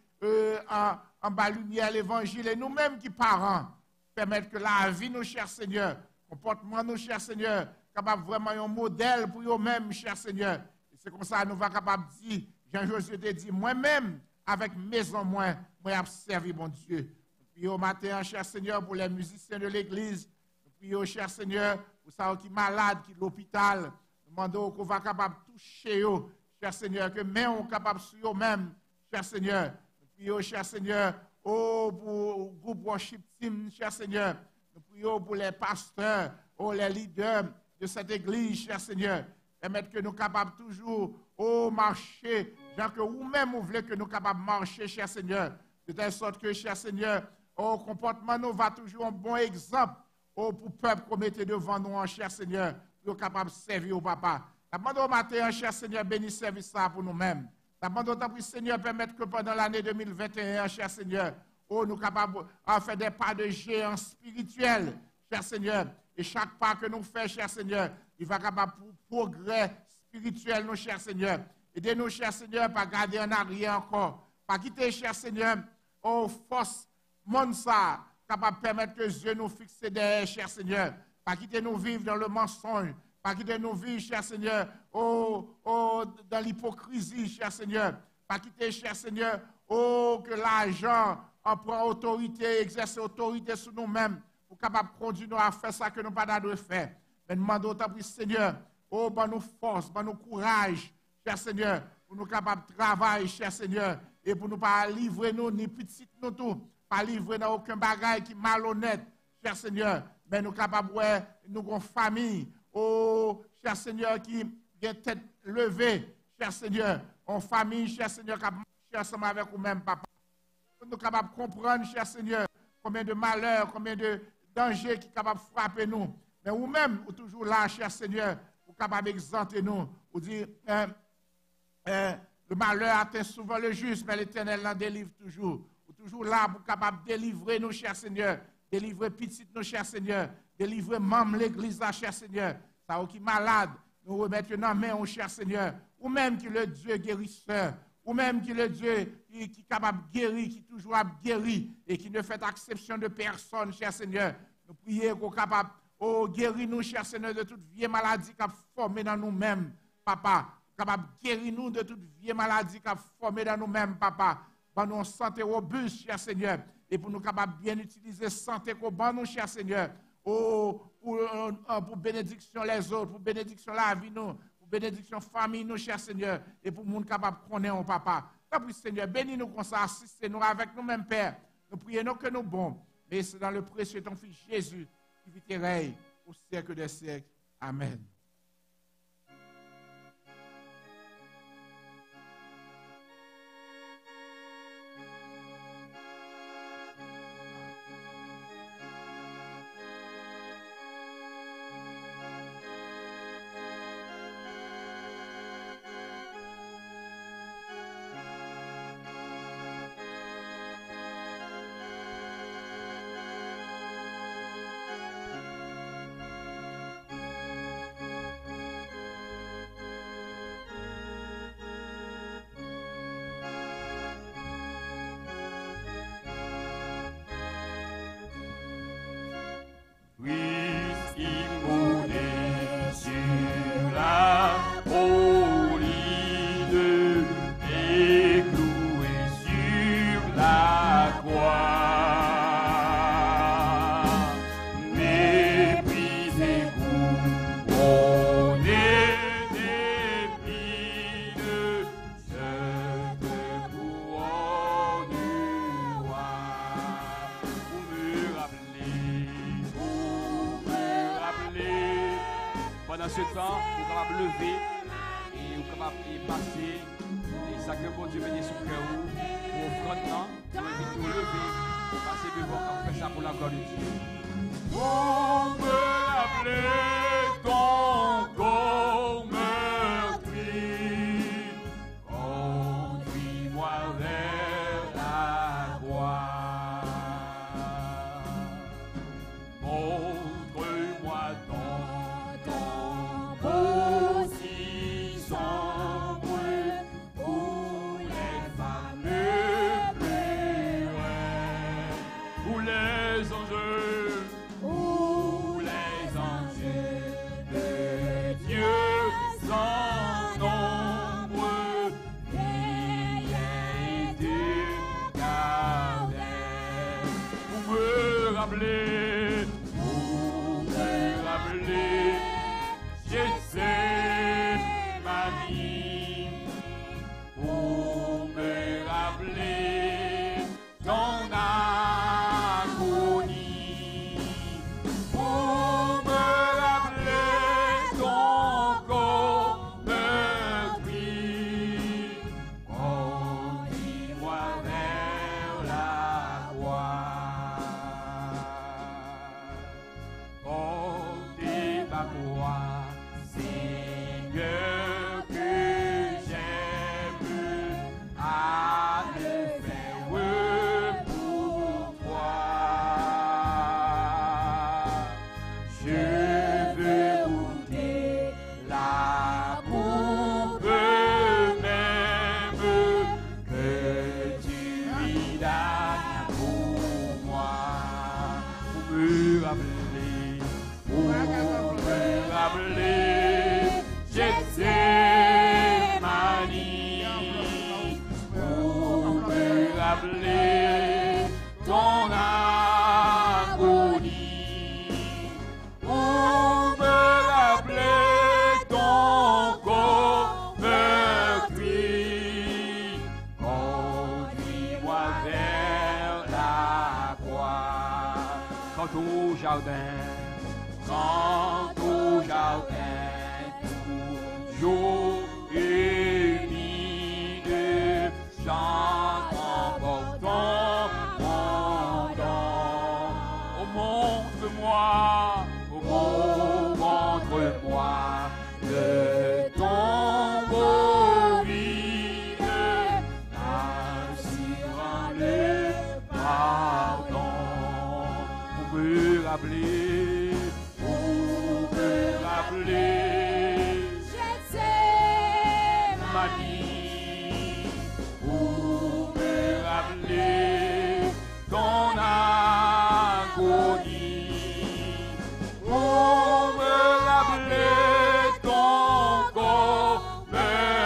en bas lumière l'évangile et nous-mêmes qui parents, permettre que la vie, nous, cher Seigneur, comportement, nous, cher Seigneur, capable vraiment un modèle pour eux-mêmes, cher Seigneur. Et c'est comme ça que nous sommes capables de dire, Jean-Josué te dit, moi-même, avec maison, moi j'ai servi mon Dieu. Nous prions au matin, cher Seigneur, pour les musiciens de l'église. Nous prions, cher Seigneur, pour ceux qui sont malades, qui sont à l'hôpital. Nous demandons qu'on va capable de toucher eux, cher Seigneur, que même on capable de sur eux-mêmes, cher Seigneur. Nous prions, cher Seigneur, pour le groupe worship team, cher Seigneur. Nous prions pour les pasteurs, les leaders de cette église, cher Seigneur. Permettre que nous soyons capables toujours marcher, genre que vous-même vous voulez que nous soyons capables de marcher, cher Seigneur. De telle sorte que, cher Seigneur, comportement nous va toujours un bon exemple pour le peuple qu'on mette devant nous, cher Seigneur, pour nous capables de servir au Papa. Nous demandons au matin, cher Seigneur, bénis service ça pour nous-mêmes. Nous demandons au Seigneur, permettre que pendant l'année 2021, cher Seigneur, nous sommes capables de faire des pas de géant spirituels, cher Seigneur. Et chaque pas que nous faisons, cher Seigneur, il va capable pour progrès spirituel, nous, cher Seigneur. Aidez-nous, cher Seigneur, pas garder en arrière encore. Pas quitter, cher Seigneur, force, monde ça, capable de permettre que Dieu nous fixe derrière, cher Seigneur. Pas quitter nous vivre dans le mensonge. Pas quitter nous vivre, cher Seigneur, dans l'hypocrisie, cher Seigneur. Pas quitter, cher Seigneur, que l'argent en prend autorité, exerce autorité sur nous-mêmes. Pour capable de continuer à faire ça que nous n'avons pas de faire. Mais nous demandons autant pour Seigneur, ban nous force, ban nous courage, cher Seigneur, pour nous capables de travailler, cher Seigneur, et pour nous pas livrer nous, ni petit nous tout, pas livrer dans aucun bagage qui est malhonnête, cher Seigneur, mais nous capables de nous avons famille, cher Seigneur, qui a tête levée, cher Seigneur, en famille, cher Seigneur, qui a marché ensemble avec vous-même, Papa. Nous sommes capables de comprendre, cher Seigneur, combien de malheurs, combien de dangers qui sont capables de frapper nous. Mais vous-même, vous toujours là, cher Seigneur, vous êtes capable d'exempter nous. Vous dites, le malheur atteint souvent le juste, mais l'Éternel l'en délivre toujours. Vous êtes toujours là pour capable de délivrer nous, cher Seigneur. Délivrer petit nous, cher Seigneur. Délivrer même l'Église, là, cher Seigneur. Ça qui est malade, nous remettre dans la main, cher Seigneur. Ou même qui est le Dieu guérisseur. Ou même qui est le Dieu qui est capable de guérir, qui toujours a guéri et qui ne fait exception de personne, cher Seigneur. Nous prions qu'on est capable de guérir nous, cher Seigneur, de toute vieille maladie qui a formé dans nous-mêmes, Papa. capable de guérir nous de toute vieille maladie qui a formé dans nous-mêmes, papa. Pour nous santé robuste, cher Seigneur. Et pour nous capables de bien utiliser santé qu'on bat nous, cher Seigneur. Oh, pour bénédiction les autres, pour bénédiction la vie nous, pour bénédiction famille nous, cher Seigneur. Et pour nous capables de connaître, papa. Puis, Seigneur, bénis-nous comme ça, assistez-nous avec nous-mêmes, Père. Nous prions que nous bons. Mais c'est dans le précieux de ton Fils Jésus qui vit et règne au siècle des siècles. Amen. Pendant ce temps, vous êtes capable de lever et vous êtes capable de passer et ça que bon Dieu venait sur le cœur pour offrande, vous invitez à lever, passer devant quand vous faites ça pour la gloire de Dieu. On peut appeler ton corps meurtri, conduis-moi vers la gloire. Montre-moi ton aussi sombre où les femmes pleuraient, où les anges de Dieu sans nombre veillaient et gardaient pour me rappeler ma vie, pour me rappeler ton agonie, pour me rappeler ton corps meurtri, conduis-moi vers la gloire. Portez ma croix, Seigneur, que j'aime à le faire pour toi. Je veux goûter la coupe même que tu lui donnes pour moi. Pour me rappeler, Gethsémani, pour me rappeler ton agonie, pour me rappeler ton corps meurtri, conduis-moi vers la croix. Quant au jardin, toujours humide, chante en portant mon don. Oh, montre-moi de ton beau vide, assurant le pardon, pour me rappeler. Pour me rappeler ton agonie, pour me rappeler ton corps meurtri.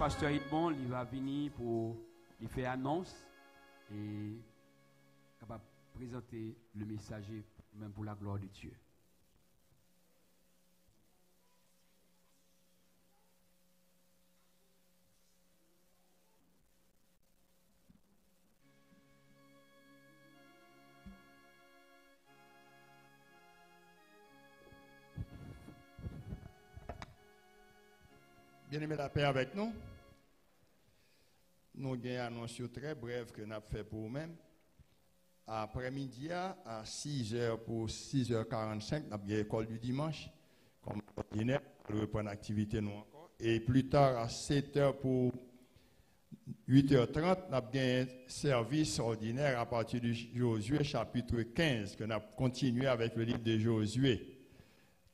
pasteur Edmond, il va venir pour lui faire annonce et capable de présenter le messager même pour la gloire de Dieu. Bien-aimé la paix avec nous. Nous avons une annonce très brève que nous avons fait pour nous-mêmes. Après-midi, à 6h pour 6h45, nous avons l'école du dimanche, comme ordinaire, nous reprendre l'activité nous encore. Et plus tard, à 7h pour 8h30, nous avons un service ordinaire à partir de Josué, chapitre 15, que nous avons continué avec le livre de Josué.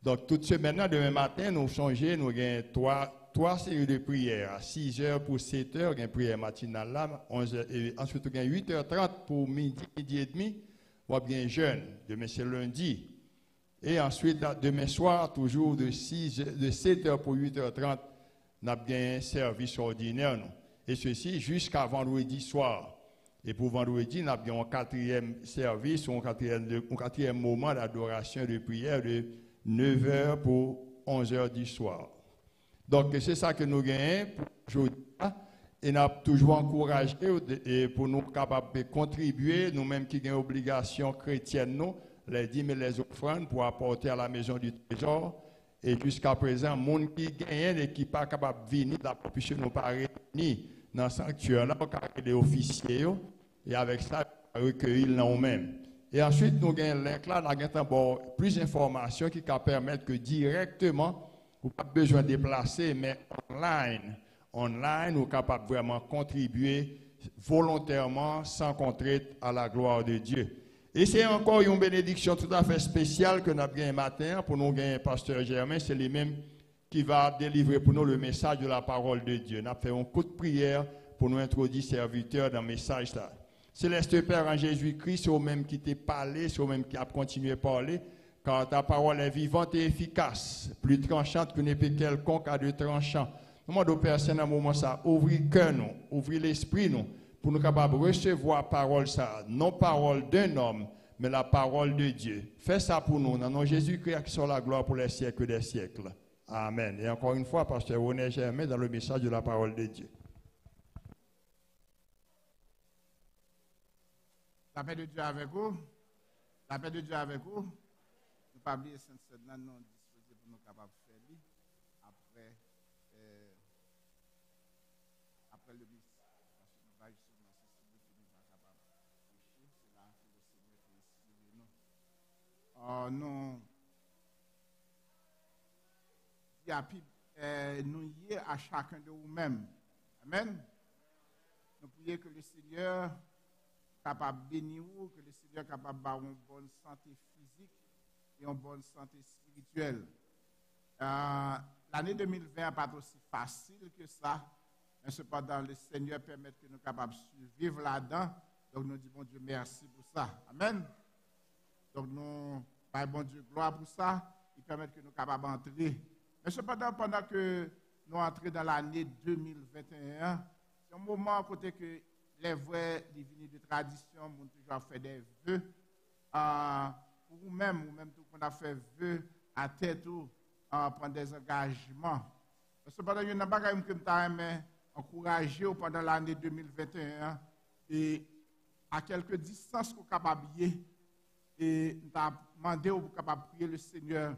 Donc, toute semaine, demain matin, nous changé, nous avons trois séries de prières. À 6h pour 7h, une prière matinale là, 11h, et ensuite, on a 8h30 pour midi et demi, ou bien jeûne. Demain, c'est lundi. Et ensuite, demain soir, toujours de 7h pour 8h30, on a bien un service ordinaire. Non? Et ceci jusqu'à vendredi soir. Et pour vendredi, on a bien un quatrième service, un quatrième moment d'adoration de prière de 9h pour 11h du soir. Donc, c'est ça que nous gagnons pour aujourd'hui. Et nous avons toujours encouragé pour nous capables de contribuer, nous-mêmes qui avons obligation chrétienne, nous, les dîmes et les offrandes pour apporter à la maison du trésor. Et jusqu'à présent, les gens qui gagnent et qui ne sont pas capables de venir, puisque nous ne pas réunis dans le sanctuaire, là, les officiers, et avec ça, recueillir nous-mêmes. Et ensuite, nous avons link là, nous avons plus d'informations qui permettent que directement, vous n'avez pas besoin de déplacer, mais online, vous êtes capable de vraiment contribuer volontairement, sans contrainte, à la gloire de Dieu. Et c'est encore une bénédiction tout à fait spéciale que nous avons un matin pour nous gagner pasteur Germain. C'est lui-même qui va délivrer pour nous le message de la parole de Dieu. Nous avons fait un coup de prière pour nous introduire serviteurs dans le message là. Céleste Père en Jésus-Christ, c'est au-même qui t'a parlé, c'est au-même qui a continué à parler. Car ta parole est vivante et efficace, plus tranchante qu'une épée quelconque à deux tranchants. Nous demandons au Père Saint dans moment ça, ouvrir le cœur, ouvrir l'esprit, nous, pour nous capables de recevoir la parole, ça, non parole d'un homme, mais la parole de Dieu. Fais ça pour nous, dans nom Jésus-Christ qui soit la gloire pour les siècles des siècles. Amen. Et encore une fois, pasteur René Germain dans le message de la parole de Dieu. La paix de Dieu avec vous. La paix de Dieu avec vous. Nous pas oublier Saint-Sedna, nous disposés pour nous capables de faire après le message. Parce que nous va justement ceci que nous sommes capables de prêcher. C'est là que le Seigneur peut inspirer nous. Nous y est à chacun de vous-même. Amen. Nous prions que le Seigneur capable de bénir vous, que le Seigneur capable de avoir une bonne santé physique et une bonne santé spirituelle. L'année 2020 n'est pas aussi facile que ça, mais cependant, le Seigneur permet que nous soyons capables de vivre là-dedans. Donc, nous disons, bon Dieu, merci pour ça. Amen. Donc, nous parlons, bon Dieu, gloire pour ça. Il permet que nous soyons capables d'entrer. Mais cependant, pendant que nous entrons dans l'année 2021, c'est un moment à côté que les vrais divinés de tradition ont toujours fait des vœux. Pour vous-même, tout qu'on a fait vœux à tête ou prendre des engagements. Cependant, il y a un bagage que je encouragé pendant l'année 2021 et à quelques distances qu'on est capable de et nous avons demandé au capable prier le Seigneur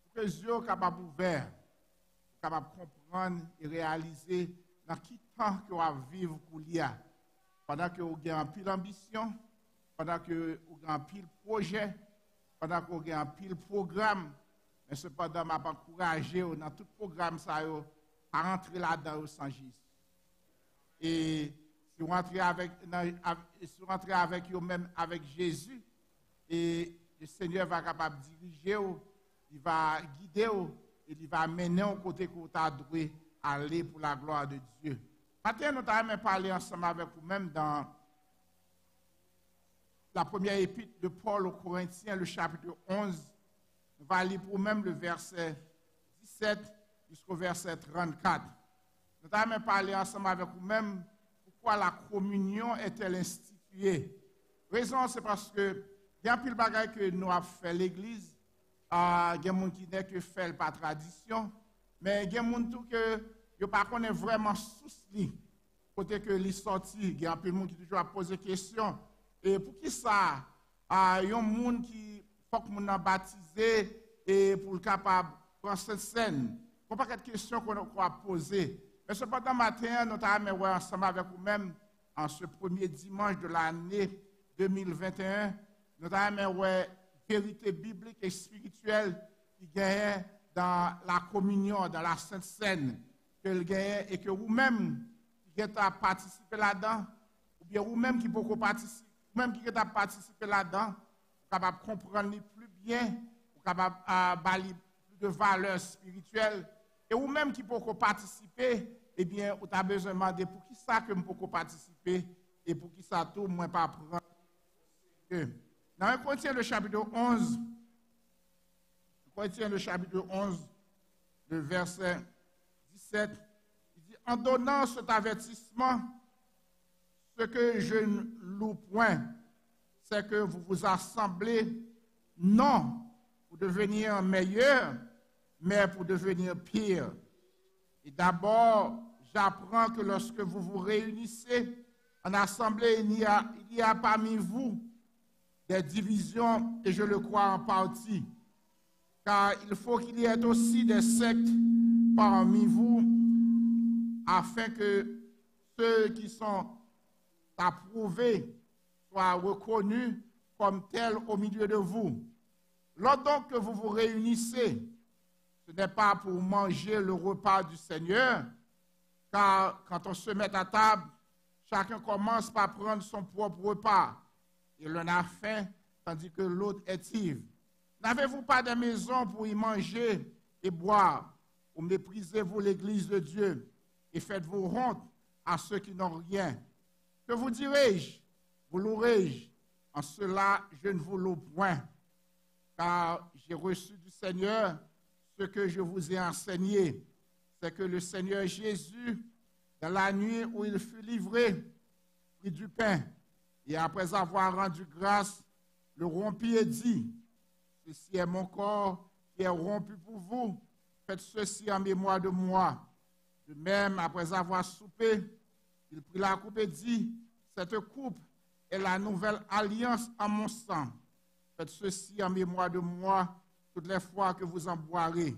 pour que les yeux soient capables d'ouvrir, capables de comprendre et réaliser dans quel temps qu'on va vivre pour l'IA. Pendant que vous avez un pile d'ambition, pendant que vous avez un pile projet, pendant que vous avez un pile programme, mais cependant, je vais encourager dans tout programme ça, à rentrer là-dedans sans gis. Et si vous rentrez avec vous-même, avec Jésus, et le Seigneur va capable de diriger, il va guider, et il va mener au côté que vous avez aller pour la gloire de Dieu. Maintenant, nous allons parler ensemble avec vous-même dans la première épître de Paul aux Corinthiens, le chapitre 11. Nous allons lire pour vous-même le verset 17 jusqu'au verset 34. avons parlé ensemble avec vous-même pourquoi la communion est-elle instituée. Raison, c'est parce que il y a un pile bagaille que nous avons fait l'église. Il y a des gens qui n'est que fait par tradition, mais il y a des gens qui ne connaissent pas vraiment souci. Côté que les sorties, il y a un peu de monde qui toujours pose des questions. Et pour qui ça, il y a un monde qui faut que nous baptisé et pour le capable prendre cette scène. Il n'y a pas de questions qu'on a posées. Mais cependant, matin, nous avons ensemble avec vous-même en ce premier dimanche de l'année 2021. Nous avons une vérité biblique et spirituelle qui gagne dans la communion, dans la Sainte Seine, que gagne et que vous-même qui avez participé là-dedans, ou bien vous-même qui pouvez participer, même qui avez participé là-dedans, vous capable de comprendre plus bien, vous capable de plus de valeurs spirituelles, et vous-même qui pouvez participer, eh bien, vous avez besoin de demander pour qui ça que vous pouvez participer et pour qui ça tout, moins pas prendre. Dans 1 Corinthiens, le chapitre 11, le verset 17, il dit, en donnant cet avertissement, ce que je ne loue point, c'est que vous vous assemblez, non pour devenir meilleur, mais pour devenir pire. Et d'abord, j'apprends que lorsque vous vous réunissez en assemblée, il y a parmi vous des divisions, et je le crois en partie, car il faut qu'il y ait aussi des sectes parmi vous, afin que ceux qui sont approuvés soient reconnus comme tels au milieu de vous. Lors donc que vous vous réunissez, ce n'est pas pour manger le repas du Seigneur, car quand on se met à table, chacun commence par prendre son propre repas. Et l'un a faim, tandis que l'autre est ivre. N'avez-vous pas de maison pour y manger et boire? Ou méprisez-vous l'église de Dieu et faites-vous honte à ceux qui n'ont rien? Que vous dirai-je? Vous louerai-je? En cela, je ne vous loue point, car j'ai reçu du Seigneur ce que je vous ai enseigné. C'est que le Seigneur Jésus, dans la nuit où il fut livré, prit du pain, et après avoir rendu grâce, le rompit et dit, « Ceci est mon corps qui est rompu pour vous. Faites ceci en mémoire de moi. » De même, après avoir soupé, il prit la coupe et dit, « Cette coupe est la nouvelle alliance en mon sang. Faites ceci en mémoire de moi toutes les fois que vous en boirez.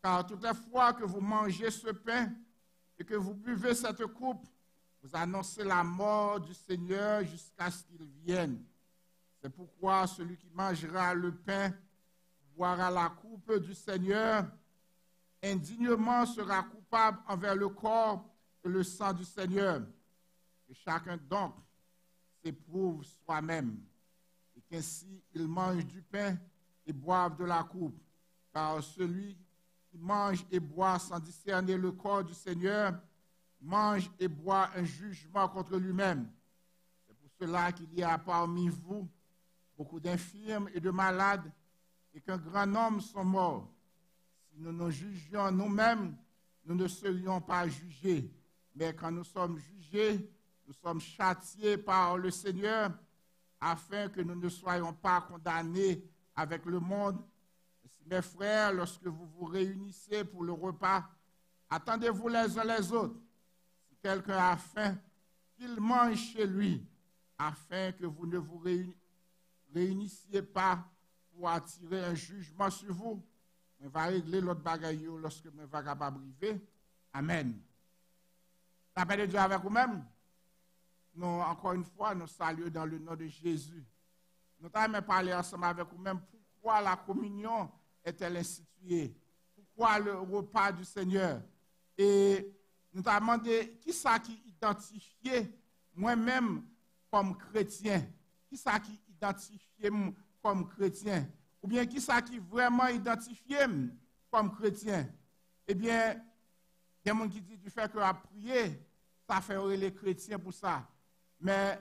Car toutes les fois que vous mangez ce pain et que vous buvez cette coupe, vous annoncez la mort du Seigneur jusqu'à ce qu'il vienne. C'est pourquoi celui qui mangera le pain, boira la coupe du Seigneur, indignement sera coupable envers le corps et le sang du Seigneur. Que chacun donc s'éprouve soi-même, et qu'ainsi il mange du pain et boive de la coupe. Car celui qui mange et boit sans discerner le corps du Seigneur, mange et boit un jugement contre lui-même. C'est pour cela qu'il y a parmi vous beaucoup d'infirmes et de malades, et qu'un grand nombre sont morts. Si nous nous jugions nous-mêmes, nous ne serions pas jugés. Mais quand nous sommes jugés, nous sommes châtiés par le Seigneur, afin que nous ne soyons pas condamnés avec le monde. Ainsi, mes frères, lorsque vous vous réunissez pour le repas, attendez-vous les uns les autres. Si quelqu'un a faim, qu'il mange chez lui, afin que vous ne vous réunissiez pas pour attirer un jugement sur vous. On va régler l'autre bagaille lorsque on va capable arriver. Amen. La paix de Dieu avec vous-même. Nous, encore une fois, nous saluons dans le nom de Jésus. Nous allons parler ensemble avec vous-même pourquoi la communion est-elle instituée, pourquoi le repas du Seigneur. Et nous avons demandé qui ça qui identifie moi-même comme chrétien, qui ça qui identifie comme chrétien, ou bien qui ça qui vraiment identifie comme chrétien. Eh bien, il y a des gens qui disent du fait que à prier, ça fait les chrétiens pour ça. Mais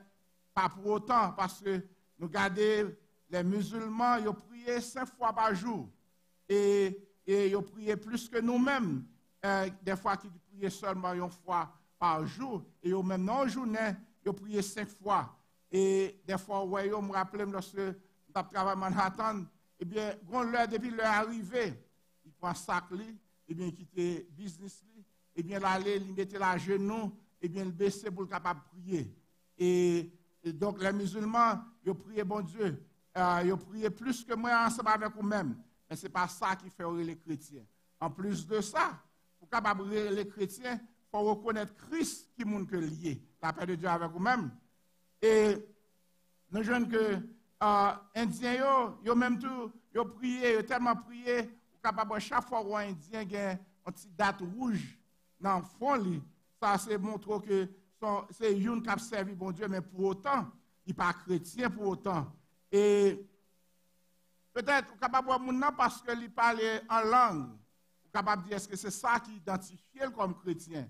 pas pour autant, parce que nous regardons les musulmans, ils prient 5 fois par jour. Et ils prient plus que nous-mêmes. des fois qui priaient seulement une fois par jour, et yo même non journée, yo priaient 5 fois. Et des fois, ouais, yo me rappelle lorsque je travaille à Manhattan, eh bien, depuis l'heure arrivée, il prend sac li, eh bien, il quitte business li, eh bien, l'aller, il mettait la genou, eh bien, il baissait pour le capable de prier. Et donc, les musulmans, ils priaient bon Dieu, ils priaient plus que moi ensemble avec vous-même. Mais ce n'est pas ça qui fait les chrétiens. En plus de ça, pour capable les chrétiens, il faut reconnaître Christ qui est que lié. La paix de Dieu avec vous-même. Et nous jeunes que Indiens, ils même tout, ils prié, ils tellement prié, pour capable chaque fois où un Indien a une petite date rouge dans le fond, ça c'est montrer que c'est une qui a servi bon Dieu, mais pour autant, il n'est pas chrétien pour autant. Et peut-être, vous capable de voir parce qu'il parle en langue. Vous capable de dire, est-ce que c'est ça qui identifie comme chrétien?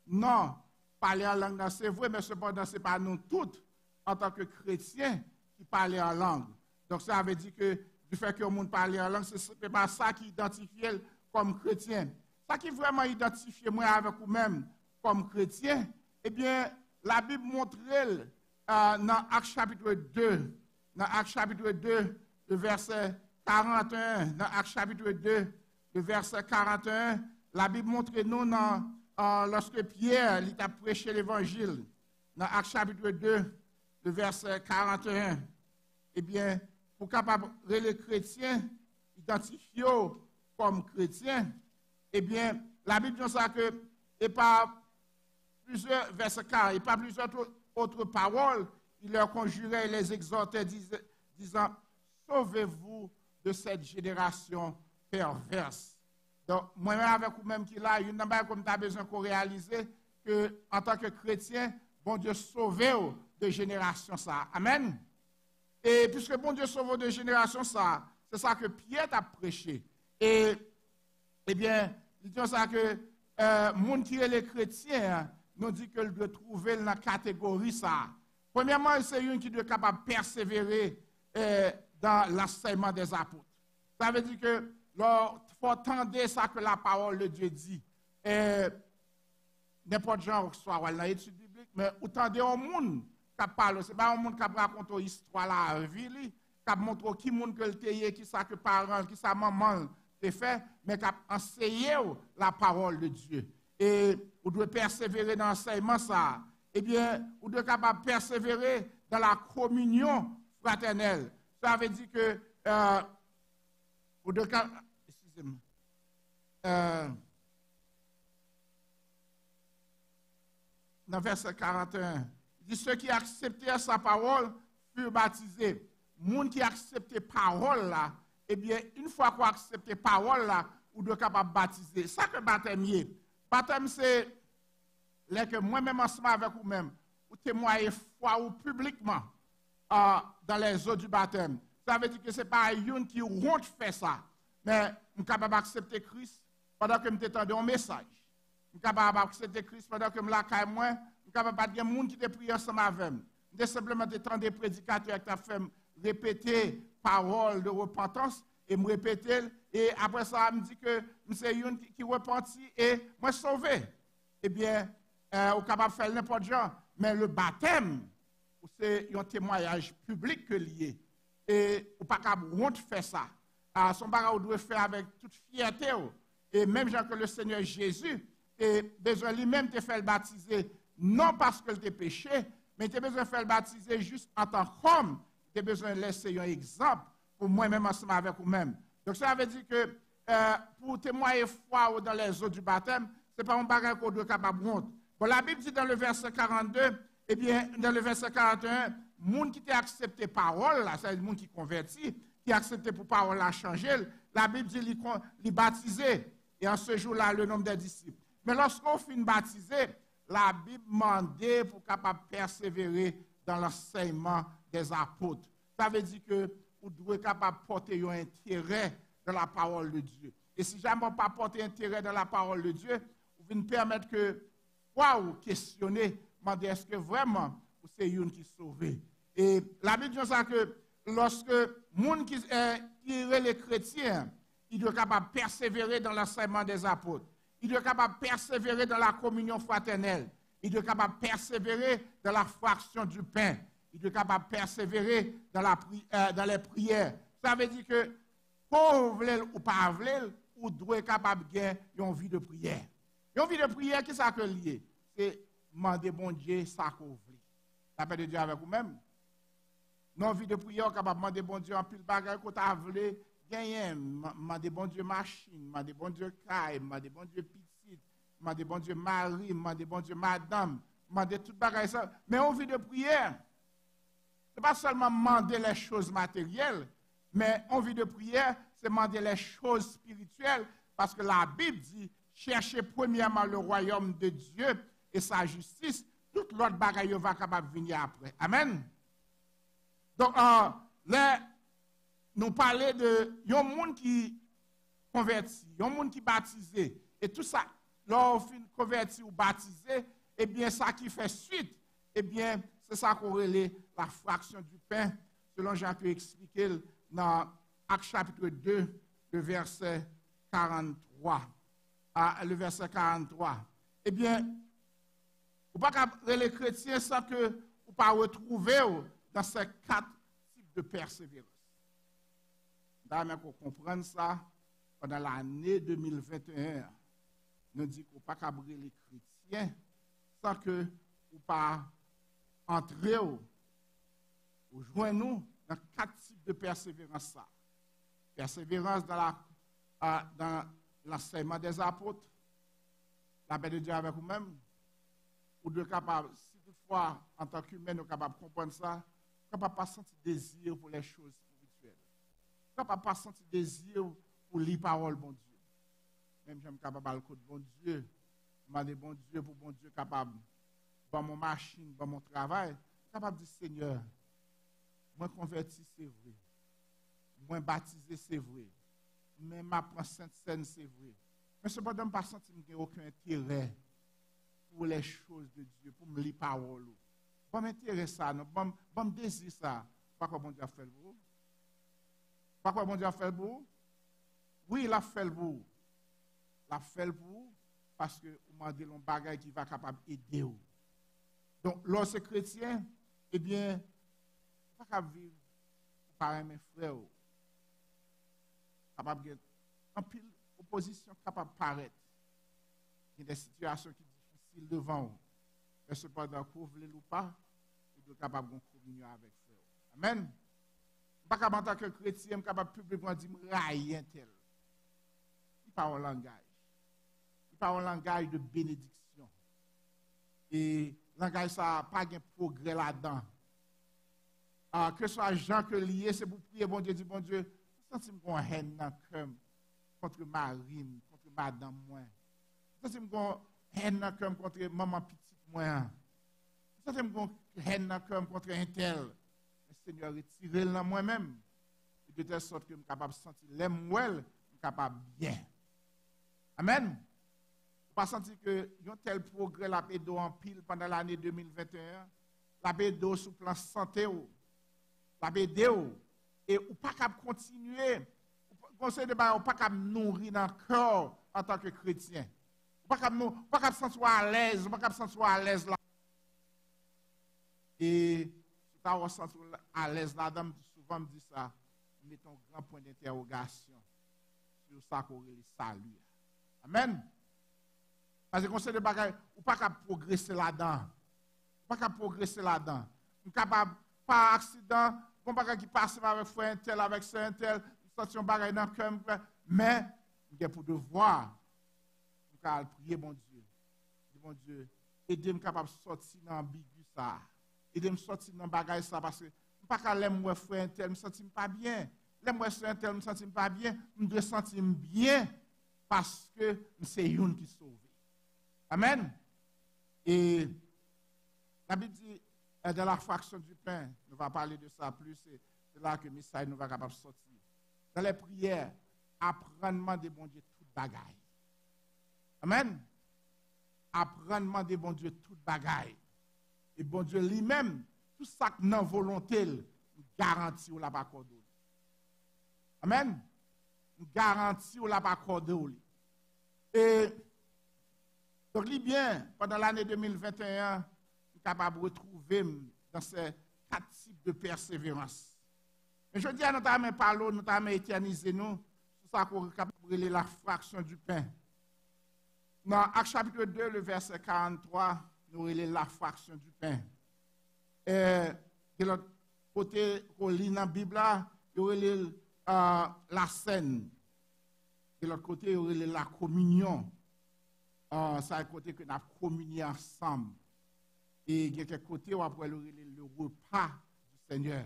Non, parler en langue, c'est vrai, mais cependant, ce n'est pas nous toutes, en tant que chrétiens, qui parlent en langue. Donc, ça veut dire que du fait que le monde parle en langue, ce n'est pas ça qui identifie comme chrétien. Ça qui vraiment identifie moi avec vous-même comme chrétien, eh bien, la Bible montre dans Actes chapitre 2, dans Actes chapitre 2, le verset 41, dans Actes chapitre 2, le verset 41, la Bible montre nous lorsque Pierre il a prêché l'évangile, dans Actes chapitre 2, le verset 41, eh bien, pour capable les chrétiens identifier comme chrétiens, eh bien, la Bible dit ça que, et par plusieurs versets 40, et par plusieurs autres paroles, il leur conjurait et les exhortait, disant, sauvez-vous de cette génération perverse. Donc, moi-même avec vous-même qui là, il y a une chose comme tu as besoin qu'on réalise que, en tant que chrétien, bon Dieu sauve de génération ça. Amen. Et puisque bon Dieu sauve de génération ça, c'est ça que Pierre a prêché. Et, eh bien, il dit ça que monde qui est les chrétiens, nous dit qu'il doit trouver dans la catégorie ça. Premièrement, c'est une qui doit être capable de persévérer dans l'enseignement des apôtres. Ça veut dire que il faut entendre ça que la parole de Dieu dit. N'importe genre soit dans l'étude biblique, mais entendez un monde qui parle, ce n'est pas un monde qui raconte l'histoire de la vie, qui montre qui monde que le qui ça que parents, qui ça maman te fait, mais qui enseigné la parole de Dieu. Et vous devez persévérer dans l'enseignement ça. Eh bien, vous devez capable persévérer dans la communion fraternelle. Ça veut dire que vous devez excusez-moi. Dans verset 41, il dit ceux qui acceptèrent sa parole furent baptisés. Les gens qui acceptent parole là, eh bien, une fois qu'on accepte parole là, vous devez capable baptiser. Ça que baptême est. Baptême c'est là que moi-même ensemble avec vous-même, vous témoignez foi ou publiquement dans les eaux du baptême. Ça veut dire que ce n'est pas une qui honte faire ça. Mais je suis capable d'accepter Christ pendant que je m'étendais un message. Je suis capable d'accepter Christ pendant que je m'étendais moi. Je suis capable de dire que les gens qui te prient ensemble avec moi. Je suis simplement étendre des prédicateurs qui ont fait répéter parole de repentance et me répéter. Et après ça, je me dit que c'est une qui repentit et moi sauvé. Eh bien, on est capable de faire n'importe quoi. Mais le baptême, c'est un témoignage public que lié. Et on n'est pas capable de faire ça. Son bagage doit faire avec toute fierté. Et même genre que le Seigneur Jésus, a besoin lui-même de faire le baptiser, non parce qu'il t'a péché, mais il a besoin de faire le baptiser juste en tant qu'homme. Il a besoin de laisser un exemple pour moi-même ensemble avec vous-même. Donc ça veut dire que pour témoigner foi dans les eaux du baptême, ce n'est pas un bagage qu'on doit être capable de honte. Bon, la Bible dit dans le verset 42, eh bien, dans le verset 41, les gens qui ont accepté parole, c'est les gens qui convertit, qui a accepté pour parole à changer, la Bible dit qu'il baptisé, et en ce jour-là, le nombre des disciples. Mais lorsqu'on finit baptisé, la Bible demandait pour capable persévérer dans l'enseignement des apôtres. Ça veut dire que vous devez être capable de porter un intérêt dans la parole de Dieu. Et si jamais pas porter intérêt dans la parole de Dieu, vous venez permettre que, ou questionner, demander est-ce que vraiment c'est une qui est sauvée. Et la Bible dit ça que lorsque les gens qui sont les chrétiens, ils doivent être capables de persévérer dans l'enseignement des apôtres. Il doit être capable de persévérer dans la communion fraternelle. Il doit être capable de persévérer dans la fraction du pain. Il doit être capable de persévérer dans les prières. Ça veut dire que, qu'on veut ou pas veut, ou doit être capable de gagner une vie de prière. Une vie de prière, qui ça que lié? C'est demander bon Dieu ça qu'on veut. La paix de Dieu avec vous-même. Non, vie de prière, capable de demander bon Dieu en pile bagaille qu'on t'a voulu gagner. Demander bon Dieu machine, demander bon Dieu caille, demander bon Dieu petite, demander bon Dieu mari, demander bon Dieu madame, demander toute bagaille ça. Mais en vie de prière, ce n'est pas seulement demander les choses matérielles, mais en vie de prière, c'est demander les choses spirituelles, parce que la Bible dit, cherchez premièrement le royaume de Dieu et sa justice, toute l'autre bagaille va capable de venir après. Amen. Donc, là, nous parlons de un monde qui converti, un monde qui baptisé, et tout ça, lorsqu'on converti ou baptisé, eh bien, ça qui fait suite, eh bien, c'est ça qu'on relève la fraction du pain, selon Jean qui expliqué dans Actes chapitre 2, le verset 43. Le verset 43. Eh bien, vous ne pouvez pas les chrétiens sans que vous ne pas retrouver dans ces 4 types de persévérance. D'ailleurs, pour comprendre ça, pendant l'année 2021, nous disons qu'on ne peut pas brûler les chrétiens sans que vous ne pas entrer ou joindre nous dans 4 types de persévérance. Persévérance dans l'enseignement des apôtres, la paix de Dieu avec vous-même, ou de capable, si toutefois, en tant qu'humain, nous sommes capables de comprendre ça, nous ne sommes pas sentir désir pour les choses spirituelles. Nous ne sommes pas sentir désir pour lire parole, bon Dieu. Même si je suis capable de le code, bon Dieu, demander bon Dieu pour bon Dieu capable, dans mon machine, dans mon travail, capable de dire Seigneur, moi converti, c'est vrai. Moi baptisé, c'est vrai. Même ma Sainte Seine, c'est vrai. Mais cependant, je ne pas sentir qu'il n'y a aucun intérêt pour les choses de Dieu, pour me lire parole. Je m'intéresse ça, je me désire ça. Pas quoi bon Dieu a fait le vous? Pas quoi bon Dieu a fait le vous? Oui, il a fait le vous. Il a fait le vous parce que vous m'avez dit un bagage qui va capable d'aider. Donc, lorsque chrétien, eh bien, pas capable de vivre par mes frères. Capable de en pile opposition capable de paraître. Il y a des situations qui sont difficiles devant vous. Mais cependant, que vous voulez ou pas, vous êtes capable de communier avec frère. Amen. Pas capable en tant que chrétien, capable publiquement dire railler tel. Il parle un langage. Il parle un langage de bénédiction. Et langage ça n'a pas de progrès là-dedans. Que ce soit Jean que lié, c'est pour prier, bon Dieu, dit bon Dieu, je sens qu'on haine dans le cœur contre Marine, contre madame moi. Je sens qu'on haine dans le cœur contre maman petite moi. Je sens qu'on haine dans le cœur contre un tel. Le Seigneur retire dans moi-même. De telle sorte que je suis capable de sentir l'aime je suis capable bien. Amen. Vous pas sentir que y a un tel progrès la pédo en pile pendant l'année 2021, la pédo sous plan santé la pédo et ou pas capable continuer conseil de ba ou pas capable nourrir dans le corps en tant que chrétien. Pas capable sentir à l'aise, pas capable sentir à l'aise là. Et tu as ressenti à l'aise là, dame souvent me dit ça, mettons un grand point d'interrogation sur ça qu'on le salut. Amen. Parce que conseil de bagaille, ou pas capable progresser là-dedans. Pas capable progresser là-dedans. Ou capable par accident, bon bagaille qui passe avec frère un tel avec ça un tel, sentir un bagaille dans le cœur, mais il pour devoir prier mon Dieu. Mon Dieu, aidez-moi capable de sortir dans l'ambigu ça. Aidez-moi sortir dans bagaille ça parce que je pas qu'à l'aime frère un tel, me sentir pas bien. L'aime frère un tel, me sentir pas bien, me dois sentir bien parce que c'est une qui sauve. Amen. Et la Bible dit dans la fraction du pain, on va parler de ça plus, c'est là que Messiah nous va capable de sortir. Dans les prières, apprendre à demander bon Dieu toute bagaille. Amen. Apprendre à demander bon Dieu toute bagaille. Et bon Dieu lui-même, tout ça que non volonté, garantit ou la pas accordé. Amen. Garantit ou la pas accordé. Et Donc, bien, pendant l'année 2021, je suis capable de retrouver dans ces 4 types de persévérance. Mais je dis à notre âme parler, notre âme éterniser nous, c'est ça qu'on est capable de la fraction du pain. Dans Actes chapitre 2, le verset 43, nous relèvons la fraction du pain. Et de l'autre côté, on lit dans la Bible, nous relèvons la scène. De l'autre côté, nous relèvons la communion. C'est un côté que nous avons communié ensemble. Et il y a quelques côtés où après le repas du Seigneur.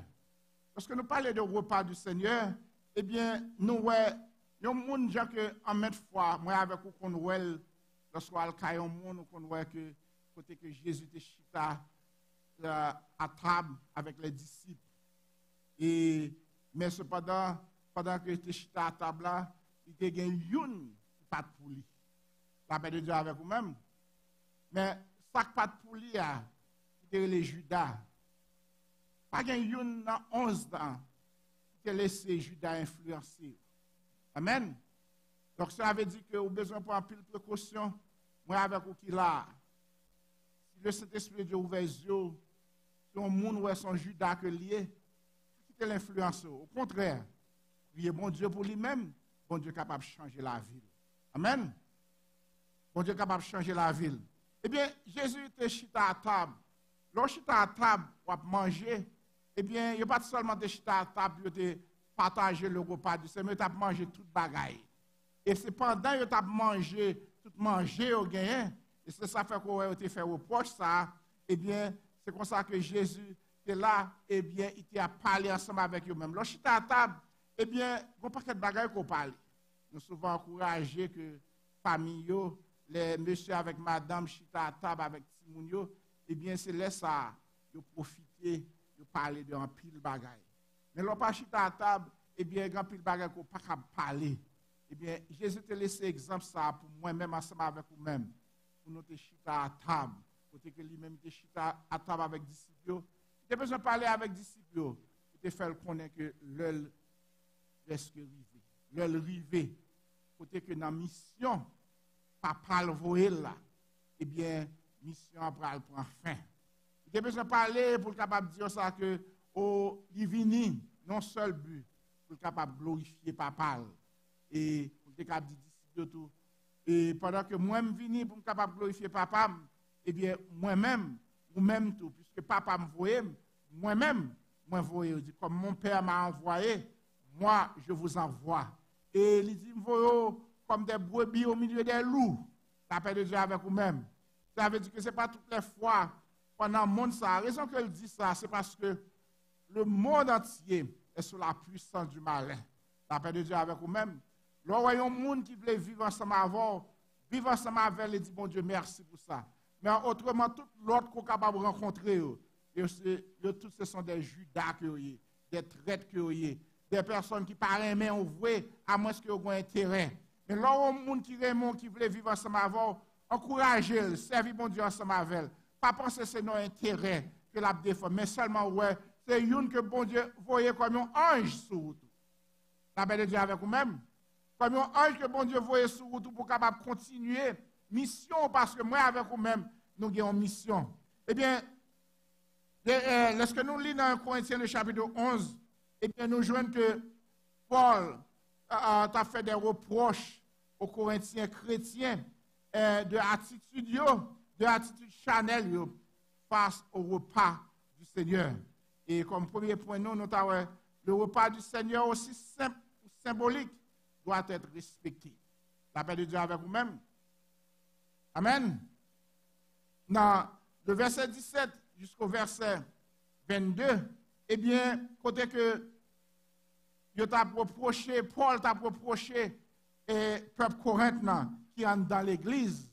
Lorsque nous parlons de repas du Seigneur, eh bien, nous voyons, il y a des gens qui, en même fois, moi avec vous, qu'on voit, lorsqu'on a le monde, qu'on voit que côté que Jésus était chita à table avec les disciples. Mais cependant, pendant que était chita à table là, il était une pas de poulie. La paix de Dieu avec vous-même. Mais chaque pas de poulie, c'était les Judas. Pas une dans 11 ans qui a laissé Judas influencer. Amen. Donc ça veut dire que vous avez besoin de prendre pile précaution. Moi avec vous qui là. Si le Saint-Esprit de Dieu ouvert les yeux, si on monde ou son Judas que lié, quittez l'influence. Au contraire, priez bon Dieu pour lui-même, bon Dieu est capable de changer la ville. Amen. Bon Dieu est capable de changer la ville. Eh bien, Jésus était chita à table. Lorsqu'il chita à table pour manger, eh bien, il n'y a pas seulement de chita à table pour partager le repas du Seigneur, il a mangé toute bagaille. Et c'est pendant qu'il a mangé, tout manger au gain, et c'est ça fait qu'on a fait reproche ça, eh bien, c'est comme ça que Jésus était là, eh bien, il a parlé ensemble avec eux-mêmes. Lorsqu'il était à table, eh bien, il n'y a pas de bagaille qu'on parle. Nous sommes souvent encouragés que famille, les messieurs avec madame, chita à table avec Timounio, eh bien, c'est là ça, de profiter, de parler de un pile bagaille. Mais l'on pas chita à table, eh bien, un pile bagaille qu'on pas parler. Eh bien, Jésus te laissé exemple ça pour moi-même, ensemble avec vous-même, pour nous te chita à table, pour que lui-même te chita à table avec disciples. Il a besoin de parler avec disciples, pour te faire connaître que l'heure reste rivé. L'heure rivé, pour que dans la mission, papa le voyer là, eh bien, mission après prend fin. Il a besoin de parler pour être capable de dire ça que au divini, non seul but, pour être capable de glorifier papa. Et pour être capable de dire tout. Et pendant que moi-même vini pour être capable de glorifier papa, eh bien, moi-même, ou même tout, puisque papa me voyait, moi-même, moi voyais, comme mon père m'a envoyé, moi, je vous envoie. Et il dit, voyez, comme des brebis au milieu des loups. La paix de Dieu avec vous-même. Ça veut dire que ce n'est pas toutes les fois pendant le monde ça. La raison qu'elle dit ça, c'est parce que le monde entier est sous la puissance du malin. La paix de Dieu avec vous-même. Là, il y a un monde qui veut vivre ensemble avec, vivre ensemble avec, et dit, bon Dieu, merci pour ça. Mais autrement, tout l'autre qu'on est capable de rencontrer, tous ce sont des Judas des traîtres des personnes qui parlent mais on voit à moins qu'ils aient intérêt. Mais là, il y a un monde qui veut vivre ensemble avec, encourager, servir bon Dieu ensemble avec. Pas penser que c'est nos intérêts que la défend, mais seulement, ouais, c'est une que bon Dieu voyait comme un ange sur route. La paix de Dieu avec vous-même. Comme un ange que bon Dieu voyait sur route pour capable continuer mission, parce que moi avec vous-même, nous avons une mission. Eh bien, lorsque nous lisons dans Corinthiens le chapitre 11, eh bien, nous jouons que Paul a fait des reproches aux Corinthiens chrétiens de attitude chanel face au repas du Seigneur. Et comme premier point, nous avons le repas du Seigneur aussi simple ou symbolique doit être respecté. La paix de Dieu avec vous-même. Amen. Dans le verset 17 jusqu'au verset 22, eh bien, côté que Paul t'a reproché et peuple corinthien qui est dans l'église,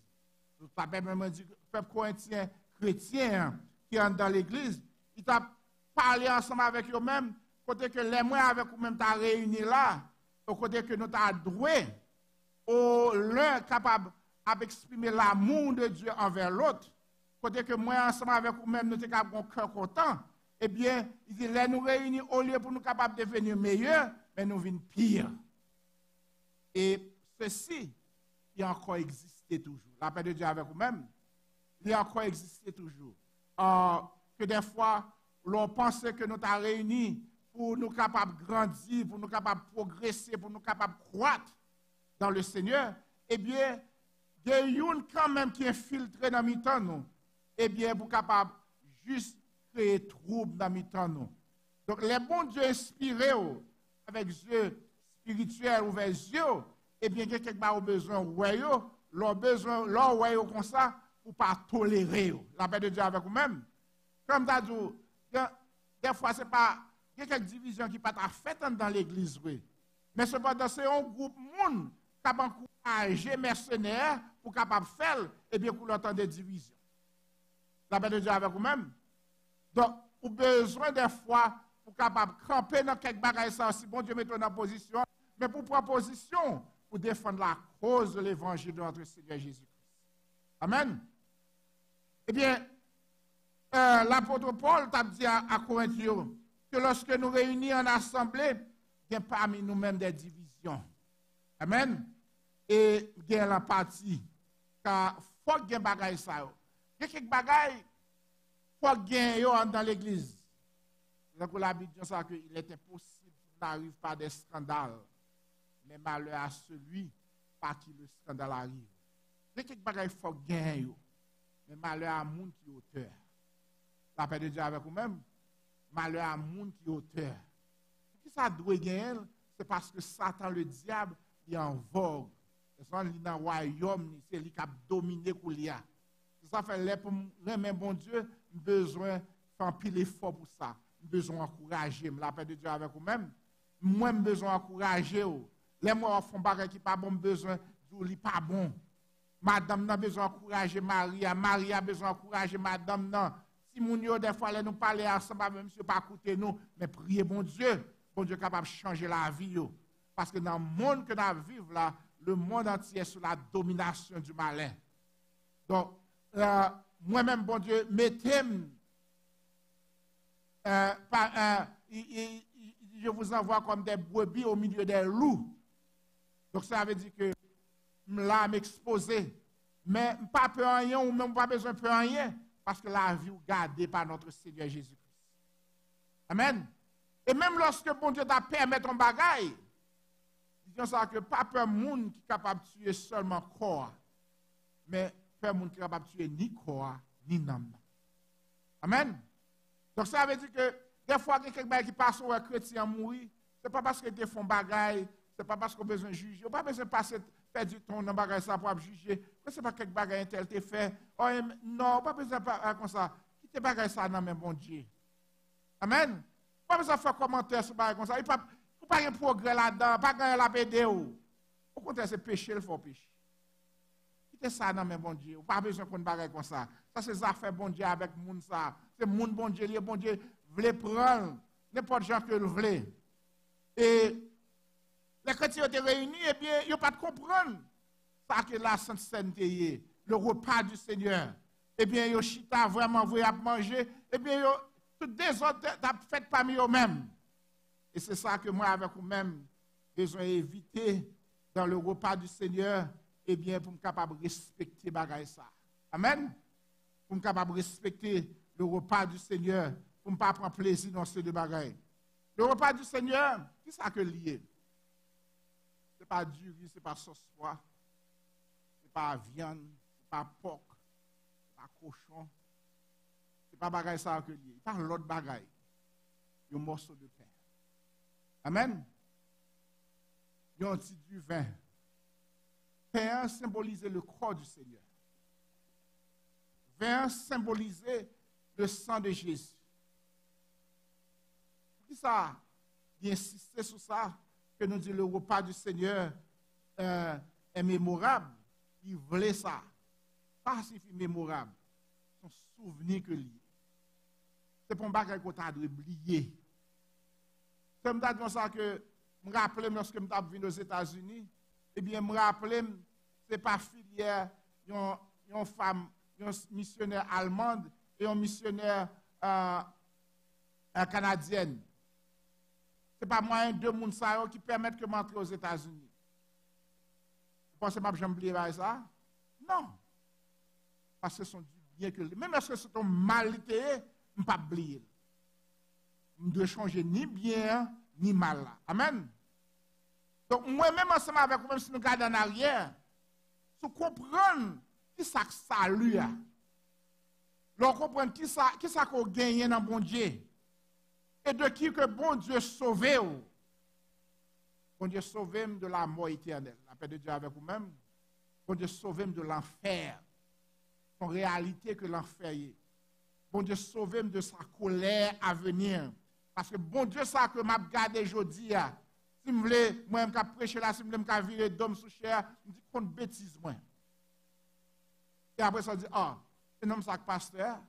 le peuple corinthien chrétien qui est dans l'église, il t'a parlé ensemble avec eux-mêmes, côté que les mois avec eux-mêmes t'a réuni là, au côté que nous t'a doué, l'un capable d'exprimer l'amour de Dieu envers l'autre, côté que moi ensemble avec vous-même nous sommes un cœur content, eh bien, il dit, là nous réunis au lieu pour nous capables de devenir meilleurs, mais nous venons pire. Et ceci qui a encore existé existé toujours. La paix de Dieu avec vous-même, il a encore existé toujours. Que des fois, l'on pensait que nous avons réunis pour nous capables de grandir, pour nous capables de progresser, pour nous capables de croître dans le Seigneur, eh bien, il y a une quand même qui est infiltrée dans le temps nous. Eh bien, pour capable juste créer trouble dans le temps nous. Donc, les bons dieux inspirés avec yeux spirituels ouverts yeux, eh bien, quelqu'un a besoin de leur besoin, leur ouais comme ça, pour pas tolérer la paix de Dieu avec vous-même. Comme tu as dit, des fois, c'est pas, il y a quelques divisions qui ne sont pas faites dans l'église, oui. Mais cependant, c'est un groupe de monde qui a encouragé mercenaires pour capable faire, et bien, pour l'entendre des divisions. La paix de Dieu avec vous-même. Donc, vous avez besoin des fois pour capable camper dans quelques bagages, ça aussi, bon Dieu, mettons dans position, mais pour prendre position, pour défendre la cause de l'évangile de notre Seigneur Jésus-Christ. Amen. Eh bien, l'apôtre Paul t'a dit à Corinthiens que lorsque nous réunissons en assemblée, il y a parmi nous-mêmes des divisions. Amen. Et il y a l'empathie. Car il faut qu'il y ait des bagages. Il y a quelques bagages qu'il faut qu'il y ait dans l'église. Donc, la Bible dit qu'il est impossible qu'il n'arrive pas des scandales. Mais malheur à celui par qui le scandale arrive. Il y a quelques bagages qu'il faut qu'il y ait. Mais malheur à monde qui est auteur. La paix de Dieu avec vous-même. Malheur à monde qui est auteur. Qui ça doit gagner? C'est parce que Satan, le diable, il est en vogue. C'est lui dans le royaume, c'est lui qui a dominé Koulia. C'est ça fait là pour remettre bon Dieu, besoin de faire un pile effort pour ça. Besoin d'encourager. La paix de Dieu avec vous-même. Moi, j'ai besoin d'encourager. Les moi font bagay qui pas bon, besoin de lui pas bon. Madame n'a besoin d'encourager Maria. Maria a besoin d'encourager madame. Non. Si mon yo des fois nous parler ensemble, même si pas écouter nous, mais priez bon Dieu est capable de changer la vie yo. Parce que dans le monde que nous vivons là, le monde entier est sous la domination du malin. Donc moi-même bon Dieu, mettez-moi je vous envoie comme des brebis au milieu des loups. Donc ça veut dire que là m'exposer, mais pas peur rien ou même pas besoin de peur rien. Parce que la vie est gardée par notre Seigneur Jésus-Christ. Amen. Et même lorsque bon Dieu t'a permis ton bagaille, disons ça que pas peur monde qui est capable de tuer seulement corps, mais peur monde qui est capable de tuer ni corps, ni âme. Amen. Donc ça veut dire que des fois quelqu'un qui passe au chrétien mourir, ce n'est pas parce qu'il font bagaille, ce n'est pas parce qu'on a besoin de juger, on n'a pas besoin de passer perdre du temps dans bagaille ça pour juger. Ce n'est pas quelque bagaille tel te fait. Oh, non, pas besoin de faire comme ça. Qui te bagaille ça dans mes bon Dieu. Amen. Pas besoin de faire commentaire sur bagaille comme ça. Il n'y a pas de progrès là-dedans, pas gagner la PD. Au contraire, c'est péché, il faut pécher. Qui te ça dans mes bon Dieu. Pas besoin qu'on bagaille comme ça. Ça, c'est affaire bon Dieu avec moun ça. C'est moun bon Dieu, le bon Dieu voulait prendre n'importe gens que le voulait. Et les chrétiens étaient réunis, eh bien, ils n'ont pas de comprendre ça que la Sainte Sainteté, le repas du Seigneur. Eh bien, ils ont chita vraiment voulu manger, eh bien, ils ont tout désordre fait parmi eux-mêmes. Et c'est ça que moi, avec vous-même, besoin d'éviter dans le repas du Seigneur, eh bien, pour me capable de respecter bagaille ça. Amen. Pour me capable de respecter le repas du Seigneur, pour ne pas prendre plaisir dans ce deux bagailles. Le repas du Seigneur, qui ça que lié? Ce n'est pas du riz, ce n'est pas sauce pois, ce n'est pas viande, ce n'est pas porc, ce n'est pas cochon, ce n'est pas bagaille ça que lié. Pas l'autre bagaille. Un morceau de pain. Amen. Il y a un petit du vin. Pain symbolisait le corps du Seigneur. Vin symbolisait le sang de Jésus. Qui ça? Il insistait sur ça, que nous dit le repas du Seigneur est mémorable. Il voulait ça. Ça signifie mémorable. Son souvenir que lié. C'est pour un bagage qu'on a oublié. C'est comme ça que je me rappelle lorsque je suis venu aux États-Unis, eh bien, je me rappelle, c'est pas filière, une femme, une missionnaire allemande et une missionnaire canadienne. Ce n'est pas moyen de monde qui permettent que m'entrer aux États-Unis. Vous pensez que je vais oublier ça? Non. Parce que c'est du bien que même si c'est un mal, je ne peux pas oublier. Je ne dois changer ni bien ni mal. Amen. Donc, moi-même, ensemble avec vous, même si nous regardons en arrière, si nous comprenons qui ça salut, nous comprenons qui ça qu'on gagne dans bon Dieu, et de qui que bon Dieu sauvé. Bon Dieu sauvé de la mort éternelle. La paix de Dieu avec vous-même. Bon Dieu sauvé de l'enfer. En réalité que l'enfer est. Bon Dieu sauvé de sa colère à venir. Parce que bon Dieu, ça que m'a gardé aujourd'hui, si je voulais, moi, je prêcher là, si je voulais virer d'homme sous chair, je dis qu'on bêtise, moi. Et après, ça dit, ah, c'est un homme ça pasteur.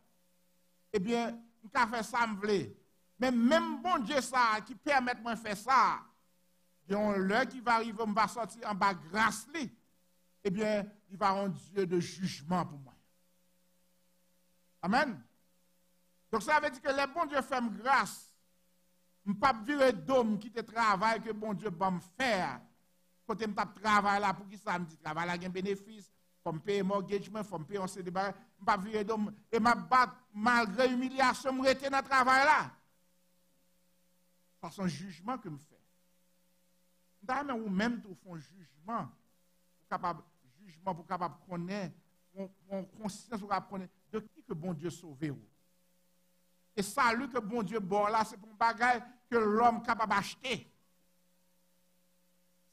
Eh bien, je vais faire ça, je voulais. Mais même bon Dieu, ça, qui permet de moi faire ça, il y a un l'heure qui va arriver, on va sortir en bas grâce, eh bien, il va rendre Dieu de jugement pour moi. Amen. Donc, ça veut dire que les bons Dieu font grâce. Je ne peux pas virer d'homme qui te travaille que bon Dieu va me faire. Quand je travaille là, pour qui ça me dit travail là, il y a un bénéfice, il faut me payer mortgage, il faut me payer un CD, je ne peux pas virer d'homme et je battre malgré l'humiliation, je rester dans le travail là. Ça, c'est un jugement que je fais. D'ailleurs, ou même tout font jugement, pour capable connaître, on conscience pour capable connaître de qui que bon Dieu sauvé. Et salut que bon Dieu bon là, c'est pour un bagage que l'homme est capable d'acheter.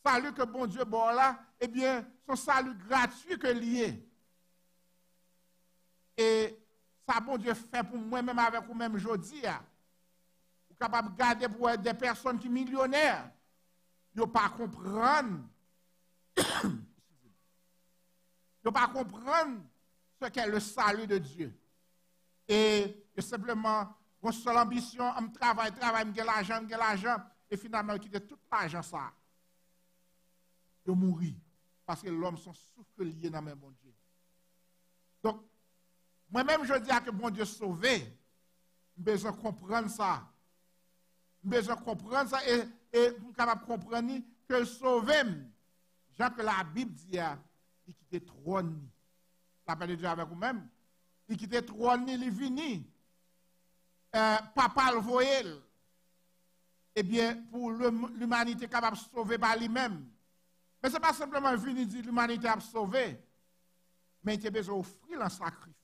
Salut que bon Dieu bon là, eh bien, son salut gratuit que lié. Et ça bon Dieu fait pour moi-même avec vous-même aujourd'hui. Vous êtes capable de garder pour des personnes qui sont millionnaires. Ils ne pas comprendre. Ils ne pas comprendre ce qu'est le salut de Dieu. Et simplement, mon seule ambition, je travaille, je l'argent, et finalement, je quitte tout l'argent, ça. Je mourir. Parce que l'homme sont souffre liés dans mes bon Dieu. Donc, moi-même, je dis que bon Dieu sauvé, j'ai besoin de comprendre ça. J'ai besoin de comprendre ça et je suis capable de comprendre que sauvé, Jean que la Bible dit, il quitte le trône. La paix de Dieu avec vous-même. Il quitte le trône, il est venu. Papa le voyait. Eh bien, pour l'humanité capable de sauver par lui-même. Mais ce n'est pas simplement venir dire l'humanité a sauvé, mais il a besoin d'offrir un sacrifice.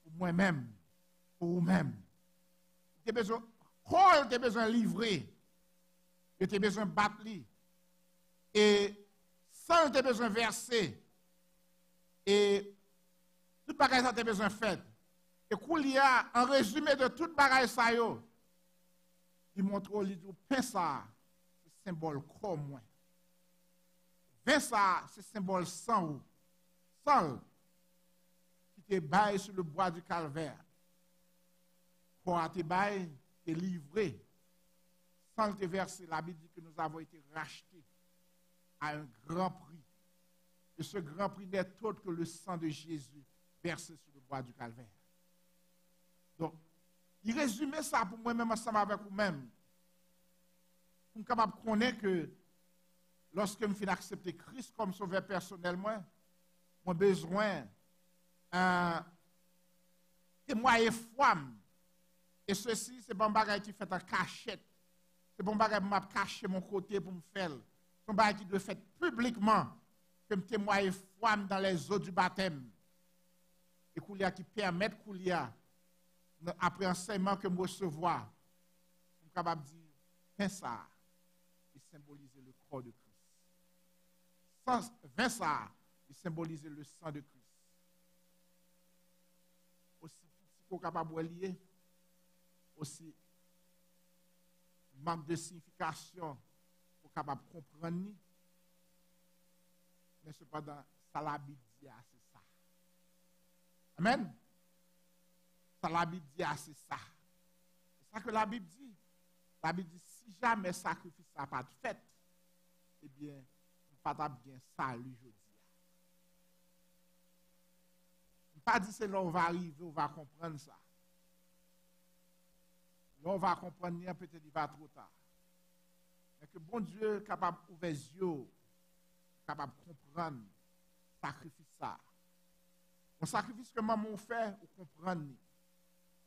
Pour moi-même, pour vous-même. Il a besoin de livrer. Il a besoin de battre. Et sans il a besoin de verser. Et tout bagage ça a besoin de faire. Et Koulia, en résumé de tout bagage ça, il montre au livre, pain ça, c'est symbole comme moi. Vin ça, c'est symbole sang. Sang qui te baille sur le bois du calvaire. Pour te baille, te livré. Sang te versé, la Bible dit que nous avons été rachetés à un grand prix. Et ce grand prix n'est autre que le sang de Jésus versé sur le bois du calvaire. Donc, il résumait ça pour moi-même ensemble avec vous-même. Pour capable de connaître que lorsque je finis d'accepter Christ comme sauveur personnellement, j'ai besoin de témoigner foi. Et ceci, c'est bon bagage qui fait en cachette. C'est bon bagage pour me cacher mon côté pour me faire. C'est un bagage qui doit faire publiquement. Que me témoigner foi dans les eaux du baptême. Et qui permet Koulia, après enseignement que je recevoir, je suis capable de dire, pain ça, il symbolise le corps de Christ. Vin ça, il symbolise le sang de Christ. Aussi, si vous êtes capable de lier, aussi, manque de signification, pour capable de comprendre. Mais cependant, ça la Bible dit, c'est ça. Amen. Ça la Bible dit, c'est ça. C'est ça que la Bible dit. La Bible dit, si jamais sacrifice n'a pas de fait, eh bien, pas bien salut aujourd'hui. Pas dit c'est là on va arriver, on va comprendre ça. Là on va comprendre, peut-être il va trop tard. Mais que bon Dieu est capable d'ouvrir les yeux, capable de comprendre sacrifice ça. Un sacrifice que maman fait, vous comprenez.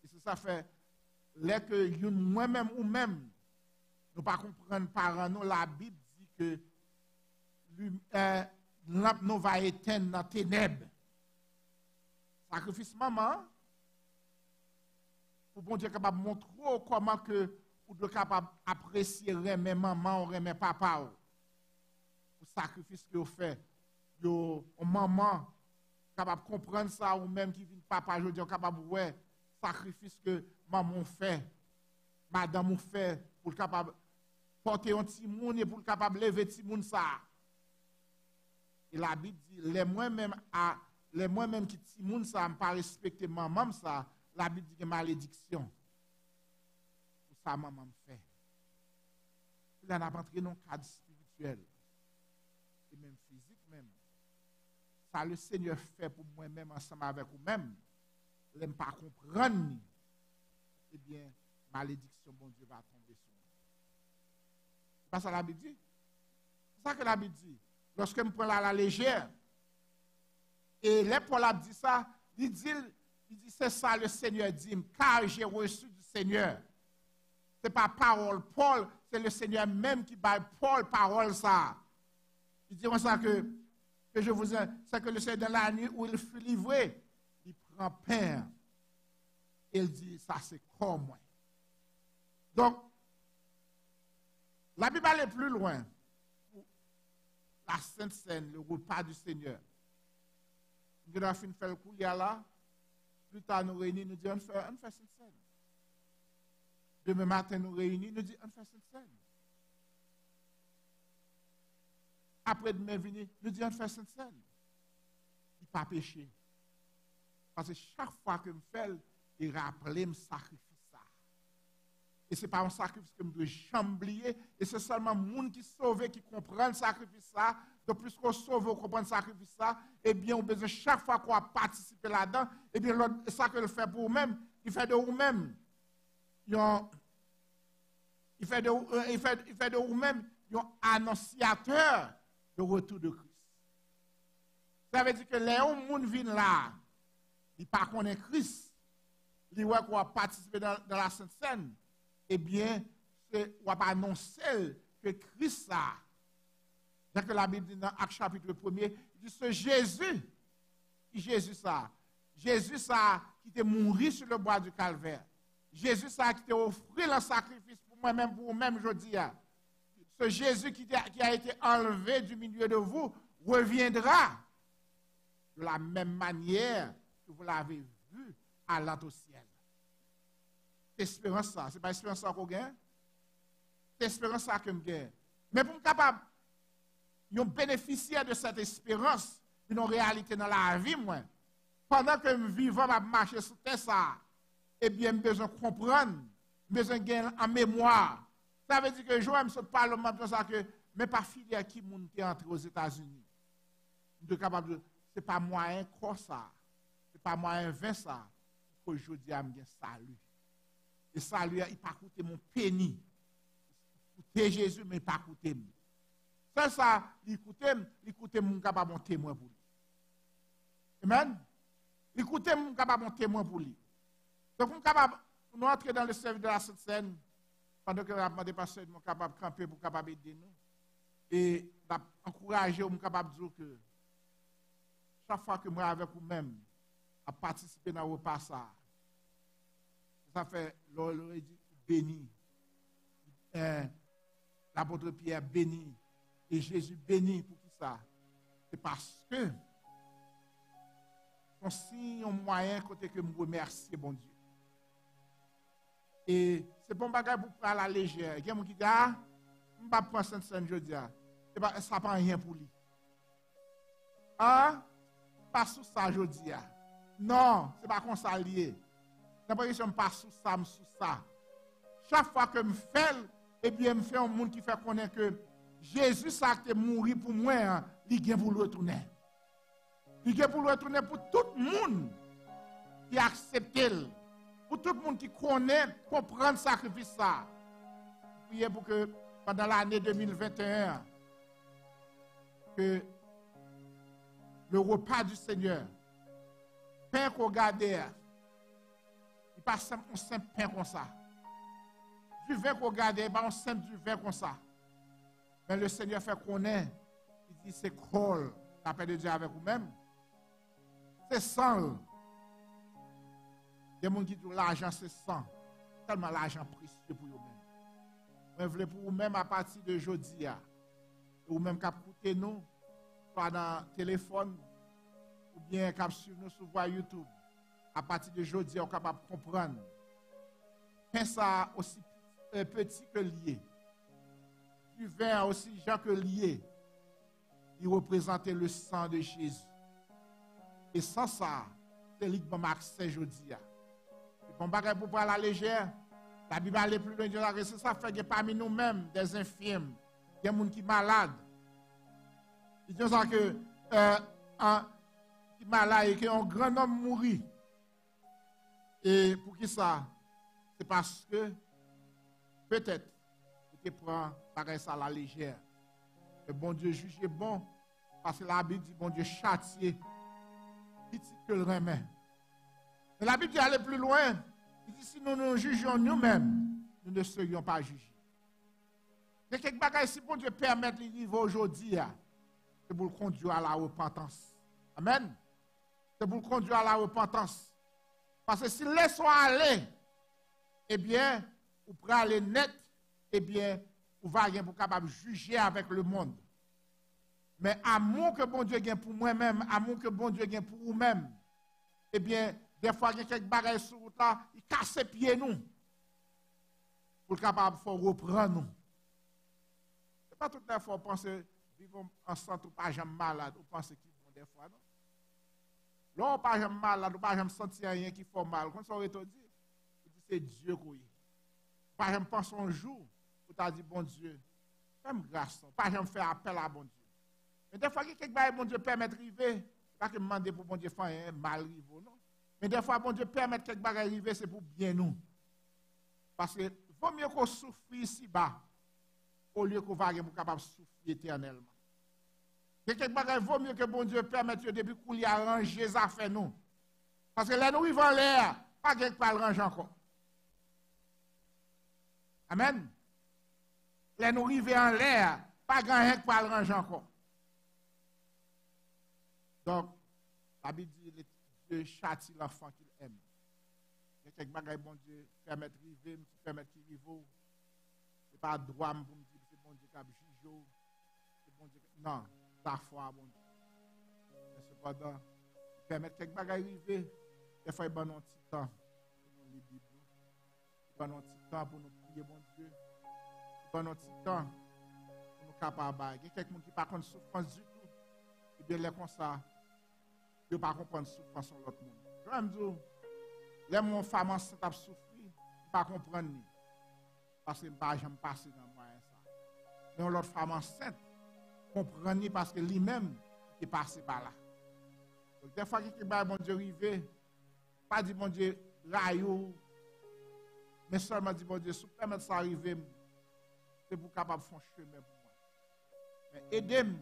Et c'est ça fait, là que moi-même ou même, nous pas comprendre par nous, la Bible dit que lampe nous va éteindre dans les ténèbres. Sacrifice maman, pour bon Dieu capable de montrer comment que vous êtes capable d'apprécier mes maman ou mes papa. Le sacrifice que vous faites, maman capable de comprendre ça, ou même qui vient papa, je dis capable de voir sacrifice que maman fait, madame fait, pour capable porter un petit monde et pour capable lever petit monde ça. Et la Bible dit, les moi-même qui petit monde ça, me pas respecter maman ça, la Bible dit que malédiction. Pour ça maman fait. Il en a entré dans le cadre spirituel et même physique même. Ça le Seigneur fait pour moi-même ensemble avec vous-même. Je ne pas comprendre. Eh bien, malédiction, bon Dieu, va tomber sur moi. C'est pas ça la Bible dit. C'est ça que la Bible dit. Lorsque je me prends la légère, et là, Paul a dit ça, il dit c'est ça le Seigneur dit, car j'ai reçu du Seigneur. Ce n'est pas parole Paul, c'est le Seigneur même qui bat Paul parole ça. Il dit ça que je vous ai, c'est que le Seigneur dans la nuit où il fut livré, il prend pain. Il dit, ça c'est comme moi. Donc, la Bible allait plus loin. La Sainte Seine, le repas du Seigneur. Nous avons fait le coup là. Plus tard, nous réunissons, nous disons, on fait Sainte Seine. Demain matin, nous réunissons, nous disons, on fait Sainte Seine. Après demain venir, nous disons, on fait Sainte Seine. Il n'y a pas péché. Parce que chaque fois que je fais, il rappelle me sacrifice ça. Et ce n'est pas un sacrifice que je dois jamais oublier. Et c'est seulement le monde qui sauve, qui comprend le sacrifice ça. De plus qu'on sauve, on comprend le sacrifice ça. Eh bien, on besoin chaque fois qu'on a participé là-dedans, eh bien, ça que le fait pour vous-même, il fait de vous-même. Il fait de vous-même un annonciateur de retour de Christ. Ça veut dire que les gens qui viennent là, ils ne connaissent pas Christ. Ils voient qu'on a participé dans la Sainte Seine. Eh bien, on va annoncer que Christ ça. C'est que la Bible dit dans Actes chapitre 1er, il dit ce Jésus ça qui était mort sur le bois du Calvaire. Jésus ça qui t'a offert le sacrifice pour moi-même, pour vous-même, je dis. Ce Jésus qui a été enlevé du milieu de vous reviendra de la même manière que vous l'avez vu allant au ciel. C'est espérance ça. Ce n'est pas espérance ça qu'on gagne. C'est espérance ça que je gagne. Mais pour être capable de bénéficier de cette espérance, d'une réalité dans la vie, moi, pendant que je vis, je marcher sur terre, ça, eh bien, je besoin de comprendre, je besoin de gagner en mémoire. Ça veut dire que je me suis parlé de ça que, mais pas filière qui est entré aux États-Unis. Je suis capable de, ce n'est pas moyen quoi ça, ce n'est pas moyen vin ça, qu'aujourd'hui, je me salut. Et salut, il n'a pas coûté mon penny. Il coûté Jésus, mais il n'a pas coûté moi. C'est ça, il coûte mon capable de témoin pour lui. Amen? Il coûte mon capable de témoin pour lui. Donc, on capable, nous entrer dans le service de la Sainte Seine, pendant que nous avons passé, nous sommes capables de camper pour capable aider nous. Et encourager, nous capable de dire que chaque fois que moi avec vous-même, à participer dans le repas, ça fait, l'autre dit, béni. L'apôtre Pierre béni. Et Jésus béni pour qui ça? C'est parce que son signe un moyen côté que me remercier bon Dieu. Et c'est bon bagage pour prendre à la légère. Il y a des gens qui disent, je ne vais pas prendre Sainte-Seine, je dis, ça ne prend rien pour lui. Ah, pas sous ça, je dis. Non, ce n'est pas comme ça lié. Je ne suis pas sous ça, je sous ça. Chaque fois que je fais, eh bien, je fais un monde qui fait connaître que Jésus, ça qui est mort pour moi, il vient pour le retourner. Il vient pour le retourner pour tout le monde qui accepte, pour tout le monde qui connaît, comprend le sacrifice. Ça. Priez pour que pendant l'année 2021, que le repas du Seigneur. Pain qu'on gardait, il pas un simple pain comme ça. Du vin qu'on gardait, il pas un simple du vin comme ça. Mais le Seigneur fait connaître, il dit c'est corps, la paix de Dieu avec vous-même. C'est sang. Il y a des gens qui disent l'argent c'est sang. Tellement l'argent précieux pour vous-même. Mais vous voulez pour vous-même à partir de aujourd'hui, ou même qu'à écouter nous, soit dans le téléphone, ou bien qu'à suivre nous sur YouTube, à partir de aujourd'hui, on est capable de comprendre. Pense à aussi petit que lié. Du vin aussi Jean que lié. Il représentait le sang de Jésus. Et sans ça, c'est lui qui m'a accès aujourd'hui. Et bon bagage pour pas la légère, la Bible allait plus loin de la c'est ça fait que parmi nous-mêmes, des infirmes, des gens qui sont malades. Ils disent ça que qui est malade et qu'un grand homme mourit. Et pour qui ça? C'est parce que peut-être tu prends pareil ça à la légère. Le bon Dieu juge est bon parce que la Bible dit bon Dieu châtier petit que le remet. Mais la Bible dit aller plus loin. Il dit si nous nous jugions nous-mêmes, nous ne serions pas jugés. Il y a quelques bagages si bon Dieu permet de vivre aujourd'hui, c'est pour le conduire à la repentance. Amen. C'est pour le conduire à la repentance. Parce que si laissons aller, eh bien, vous pourrez aller net, eh bien, vous allez être capable de juger avec le monde. Mais amour que bon Dieu gagne pour moi-même, amour que bon Dieu gagne pour vous-même, eh bien, des fois, il y a quelques bagages sur route là, il casse les pieds nous. Pour être capable de reprendre nous. Ce n'est pas toutes les fois qu'on pense vivre ensemble ou pas jamais malade, ou pense qu'ils vont des fois, non? Là, on pas jamais malade, ou pas jamais sentir rien qui fait mal. Quand ça aurait été dit, c'est Dieu qui est. Pas jamais penser un jour, où tu as dit, bon Dieu, fais-moi grâce, pas jamais faire appel à bon Dieu. Mais des fois, quelqu'un bon Dieu permet de arriver, pas que demander pour bon Dieu faire un mal arrivé, non? Mais des fois, bon Dieu permet que quelque chose arrive, c'est pour bien nous. Parce que vaut mieux qu'on souffre ici-bas, au lieu qu'on va être capable de souffrir éternellement. Quelque chose vaut mieux que bon Dieu permette depuis qu'on y arranger les affaires nous. Parce que là, nous vivons en l'air, pas quelqu'un qui va arranger encore. Amen. Là, nous vivons en l'air, pas quelqu'un qui va arranger encore. Donc, la Bible dit Dieu châtie l'enfant qu'il aime. Il y a quelques bagages, bon Dieu, permettre de vivre, permettre qu'il vive. Ce n'est pas droit pour me dire que c'est bon Dieu qui a jugé. C'est bon Dieu. Non, la foi, bon Dieu. Mais cependant, permettre quelques bagages de vivre, des fois, il y a un petit temps pour nous lire la Bible. Il y a un petit temps pour nous prier, bon Dieu. Il y a un petit temps pour nous capables. Il y a quelqu'un qui n'a pas de souffrance du tout. Et bien, les comme ça, je ne peux pas comprendre la souffrance de l'autre monde. Je vais me dire, les mon femme enceinte a souffert, je ne peux pas comprendre. Parce que je ne peux pas passer dans moi ça. Mais l'autre femme enceinte comprend parce que lui-même est passé par là. Donc, des fois, quelqu'un va bon Dieu arriver, pas dire bon Dieu, raillou, mais seulement dire bon Dieu, si vous permettez ça arriver, c'est pour capable de faire un chemin pour moi. Mais aidez-moi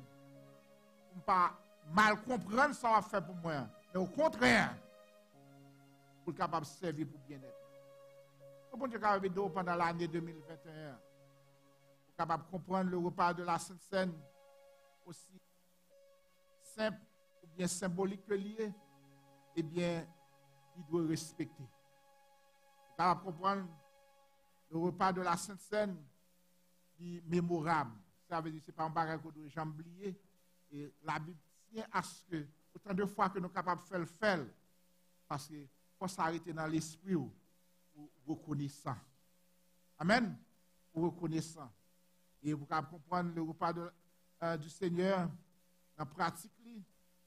pour ne pas mal comprendre ça va faire pour moi. Mais au contraire, pour être capable de servir pour bien-être. Comment Dieu a arrivé pendant l'année 2021, pour capable de comprendre le repas de la Sainte Seine, aussi simple ou bien symbolique que lié, eh bien, il doit respecter. Pour capable de comprendre le repas de la Sainte Seine, qui est mémorable. Ça veut dire que ce n'est pas un bagage qu'on doit jamais oublier. Et la Bible tient à ce que, autant de fois que nous sommes capables de faire le parce qu'il faut s'arrêter dans l'esprit ou reconnaissant. Amen. Ou reconnaissant. Et vous pouvez comprendre le repas du Seigneur en pratique,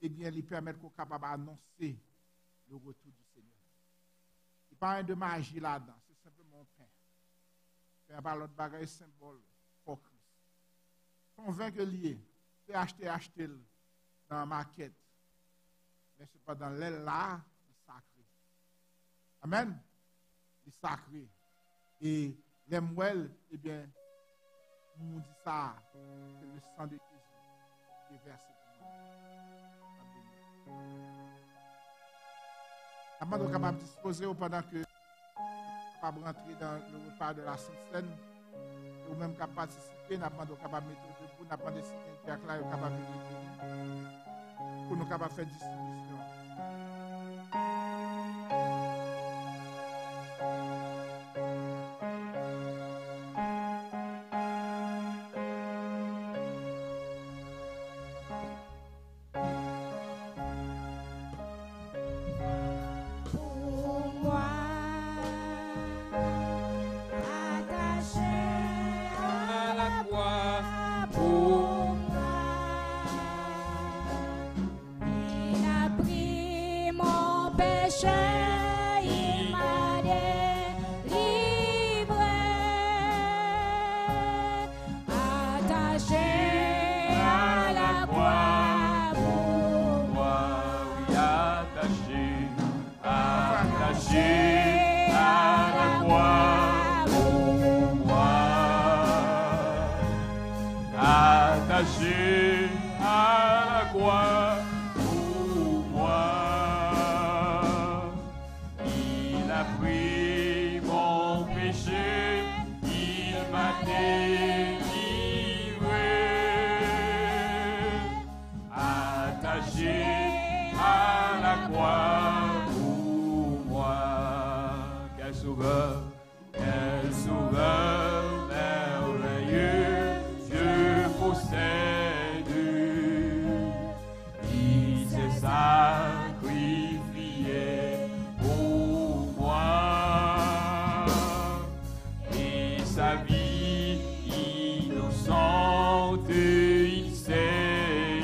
eh bien, il permet qu'on soit capable d'annoncer le retour du Seigneur. Il n'y a pas un de magie là-dedans, c'est simplement un pain. Pain par l'autre bagage symbole pour Christ. Son vin que lié. C'est acheter dans la maquette. Mais ce n'est pas dans l'aile là, il est sacré. Amen. Il est sacré. Et les mouelles, eh bien, nous dit ça, c'est le sang de Jésus qui est versé pour nous. Amen. Nous sommes capables de disposer pendant que nous sommes rentrer dans le repas de la Sainte Seine, ou même capables de participer, nous sommes capables de mettre debout, nous sommes capables de signer là, nous sommes capables de mettre pour nous capables de faire distribution. Attaché à la croix pour moi, il a pris mon péché, il m'a délivré. Attaché à la croix pour moi, quel sauveur merveilleux, je possède. Il s'est sacrifié pour moi et sa vie innocente il cède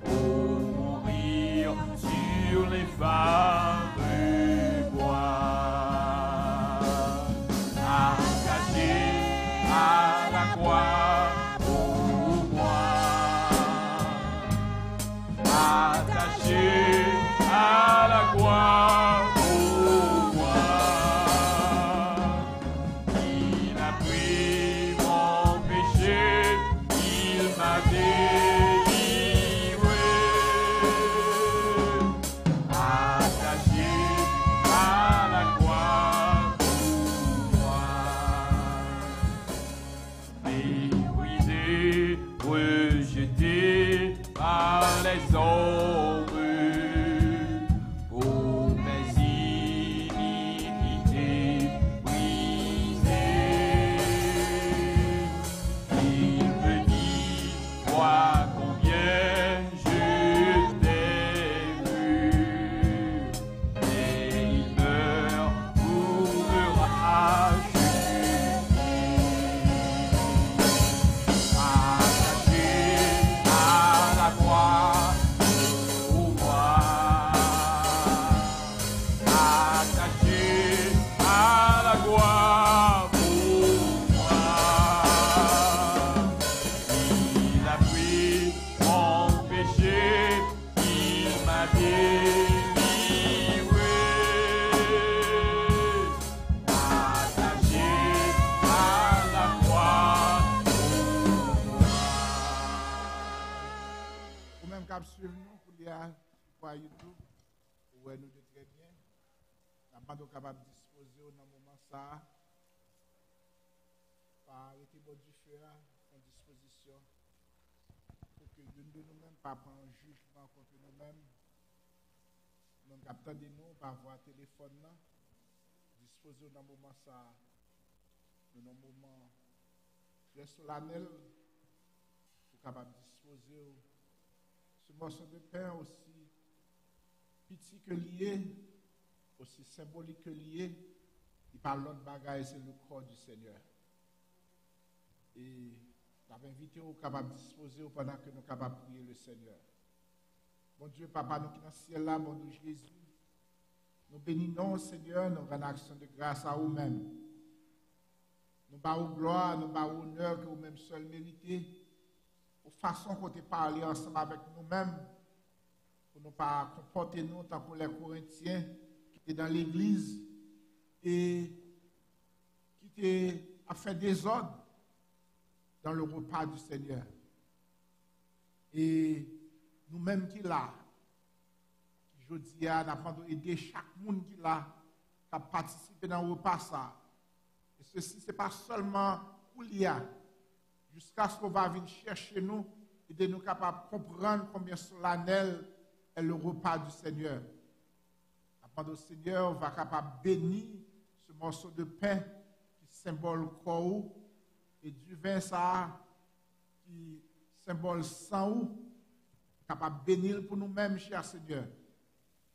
pour mourir sur les fameux bois. Attaché à la croix pour moi, attaché à la croix pour moi, il a pris mon péché, il m'a délivré. Attaché à la croix pour moi, méprisé, rejeté par les hommes pour mes iniquités brisées. Il me dit, vois combien je t'aime, et il meurt pour me racheter. Attaché à la croix pour moi, attaché à la croix pour moi, il a pris mon péché, il m'a délivré. Attaché à la croix pour moi. Ou même cap suivre nous pour dire sur YouTube, où nous de très bien. Nous sommes capables de disposer dans le moment ça, par arrêter bon du feu en disposition, pour que l'une de nous-mêmes pas prendre un jugement contre nous-mêmes. Nous captons de nous par voie téléphone, disposer dans le moment ça, dans un moment très solennel, pour capable de disposer ce morceau de pain aussi petit que lié, aussi symbolique que lié, il parle de l'autre bagaille, c'est le corps du Seigneur. Et j'avais invité au capable de disposer pendant que nous sommes capables de prier le Seigneur. Bon Dieu, Papa, nous qui dans le ciel là, bon Dieu Jésus, nous bénissons Seigneur, nous rendons action de grâce à vous-même. Nous bavons gloire, nous bavons honneur que vous-même seul méritez. Aux façons qu'on te parlé ensemble avec nous-mêmes, pour ne pas comporter nous tant que les Corinthiens qui étaient dans l'église et qui a fait des ordres dans le repas du Seigneur. Et nous-mêmes qui là. Je dis à nous aider chaque monde qui là, qui a participé dans le repas ça. Et ceci, ce n'est pas seulement pour l'IA, jusqu'à ce qu'on va venir chercher nous et de nous capables de comprendre combien solennel est le repas du Seigneur. Après le Seigneur, on va capable bénir ce morceau de pain qui symbole corps et du vin ça qui symbole sang, capable de bénir pour nous-mêmes, cher Seigneur.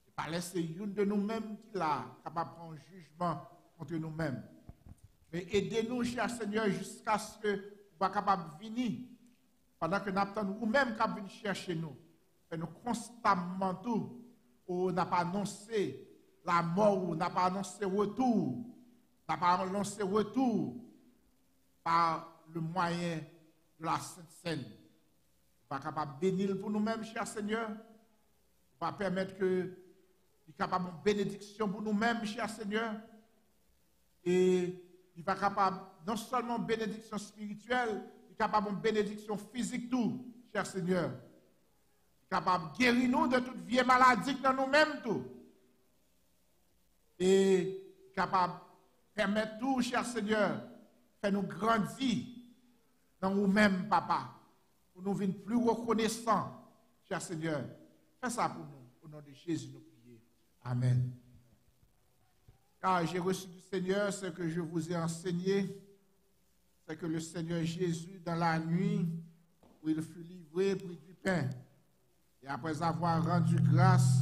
Et pas laisser une de nous-mêmes qui là, capable de prendre jugement contre nous-mêmes. Mais aidez-nous, cher Seigneur, jusqu'à ce que nous soyons capables de venir, pendant que nous attendons nous-mêmes qui venir chercher nous. Et nous constamment tout, où n'a pas annoncé la mort, où n'a pas annoncé retour, n'a pas annoncé retour par le moyen de la Sainte Seine. Nous sommes capables de bénir pour nous-mêmes, cher Seigneur. Nous va permettre que nous soyons capables de bénédiction pour nous-mêmes, cher Seigneur. Et il va capable non seulement bénédiction spirituelle, il est capable de bénédiction physique tout, cher Seigneur. Il est capable de guérir nous de toute vieille maladie dans nous-mêmes tout. Et il est capable de permettre tout, cher Seigneur, faire nous grandir dans nous-mêmes, papa, pour nous venir plus reconnaissants, cher Seigneur. Fais ça pour nous, au nom de Jésus, nous prions. Amen. Car j'ai reçu du Seigneur ce que je vous ai enseigné, c'est que le Seigneur Jésus, dans la nuit où il fut livré, prit du pain, et après avoir rendu grâce,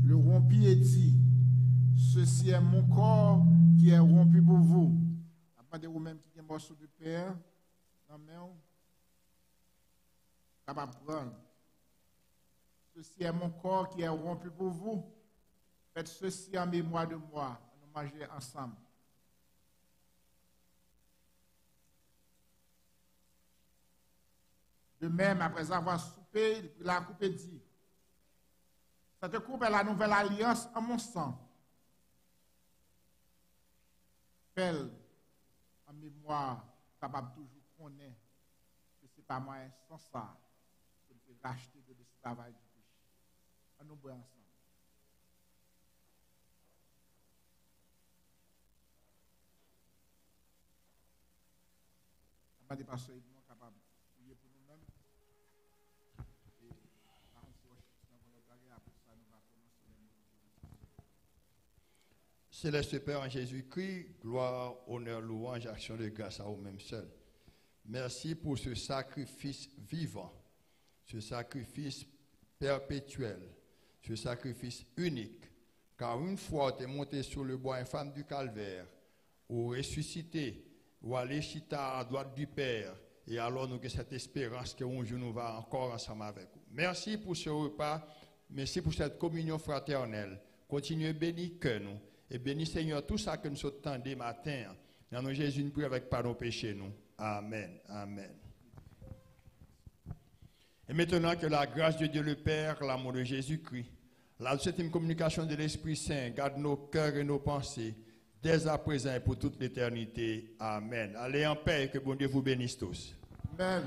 le rompit et dit, ceci est mon corps qui est rompu pour vous. Après vous-même qui est un morceau de pain, dans la main, capable de prendre. Ceci est mon corps qui est rompu pour vous. Faites ceci en mémoire de moi. Manger ensemble. De même, après avoir soupé, il prit la coupe et dit, cette coupe est la nouvelle alliance en mon sang. Faites en mémoire, capable toujours connaître que ce n'est pas moi, sans ça, que je peux racheter de l'esclavage du péché. On nous boit ensemble. Des pasteurs capables de prier pour nous-mêmes. Céleste Père en Jésus-Christ, gloire, honneur, louange, action de grâce à vous-même seul. Merci pour ce sacrifice vivant, ce sacrifice perpétuel, ce sacrifice unique. Car une fois tu es monté sur le bois infâme du calvaire, ou ressuscité, ou aller chita à droite du Père, et alors nous avons cette espérance qu'un jour nous va encore ensemble avec vous. Merci pour ce repas, merci pour cette communion fraternelle. Continuez bénir que nous, et bénis Seigneur tout ça que nous sommes des matins. Dans nos Jésus, nous prions avec pardon péché nous. Amen. Amen. Et maintenant que la grâce de Dieu le Père, l'amour de Jésus-Christ, la septième communication de l'Esprit Saint garde nos cœurs et nos pensées, dès à présent et pour toute l'éternité. Amen. Allez en paix et que bon Dieu vous bénisse tous. Amen.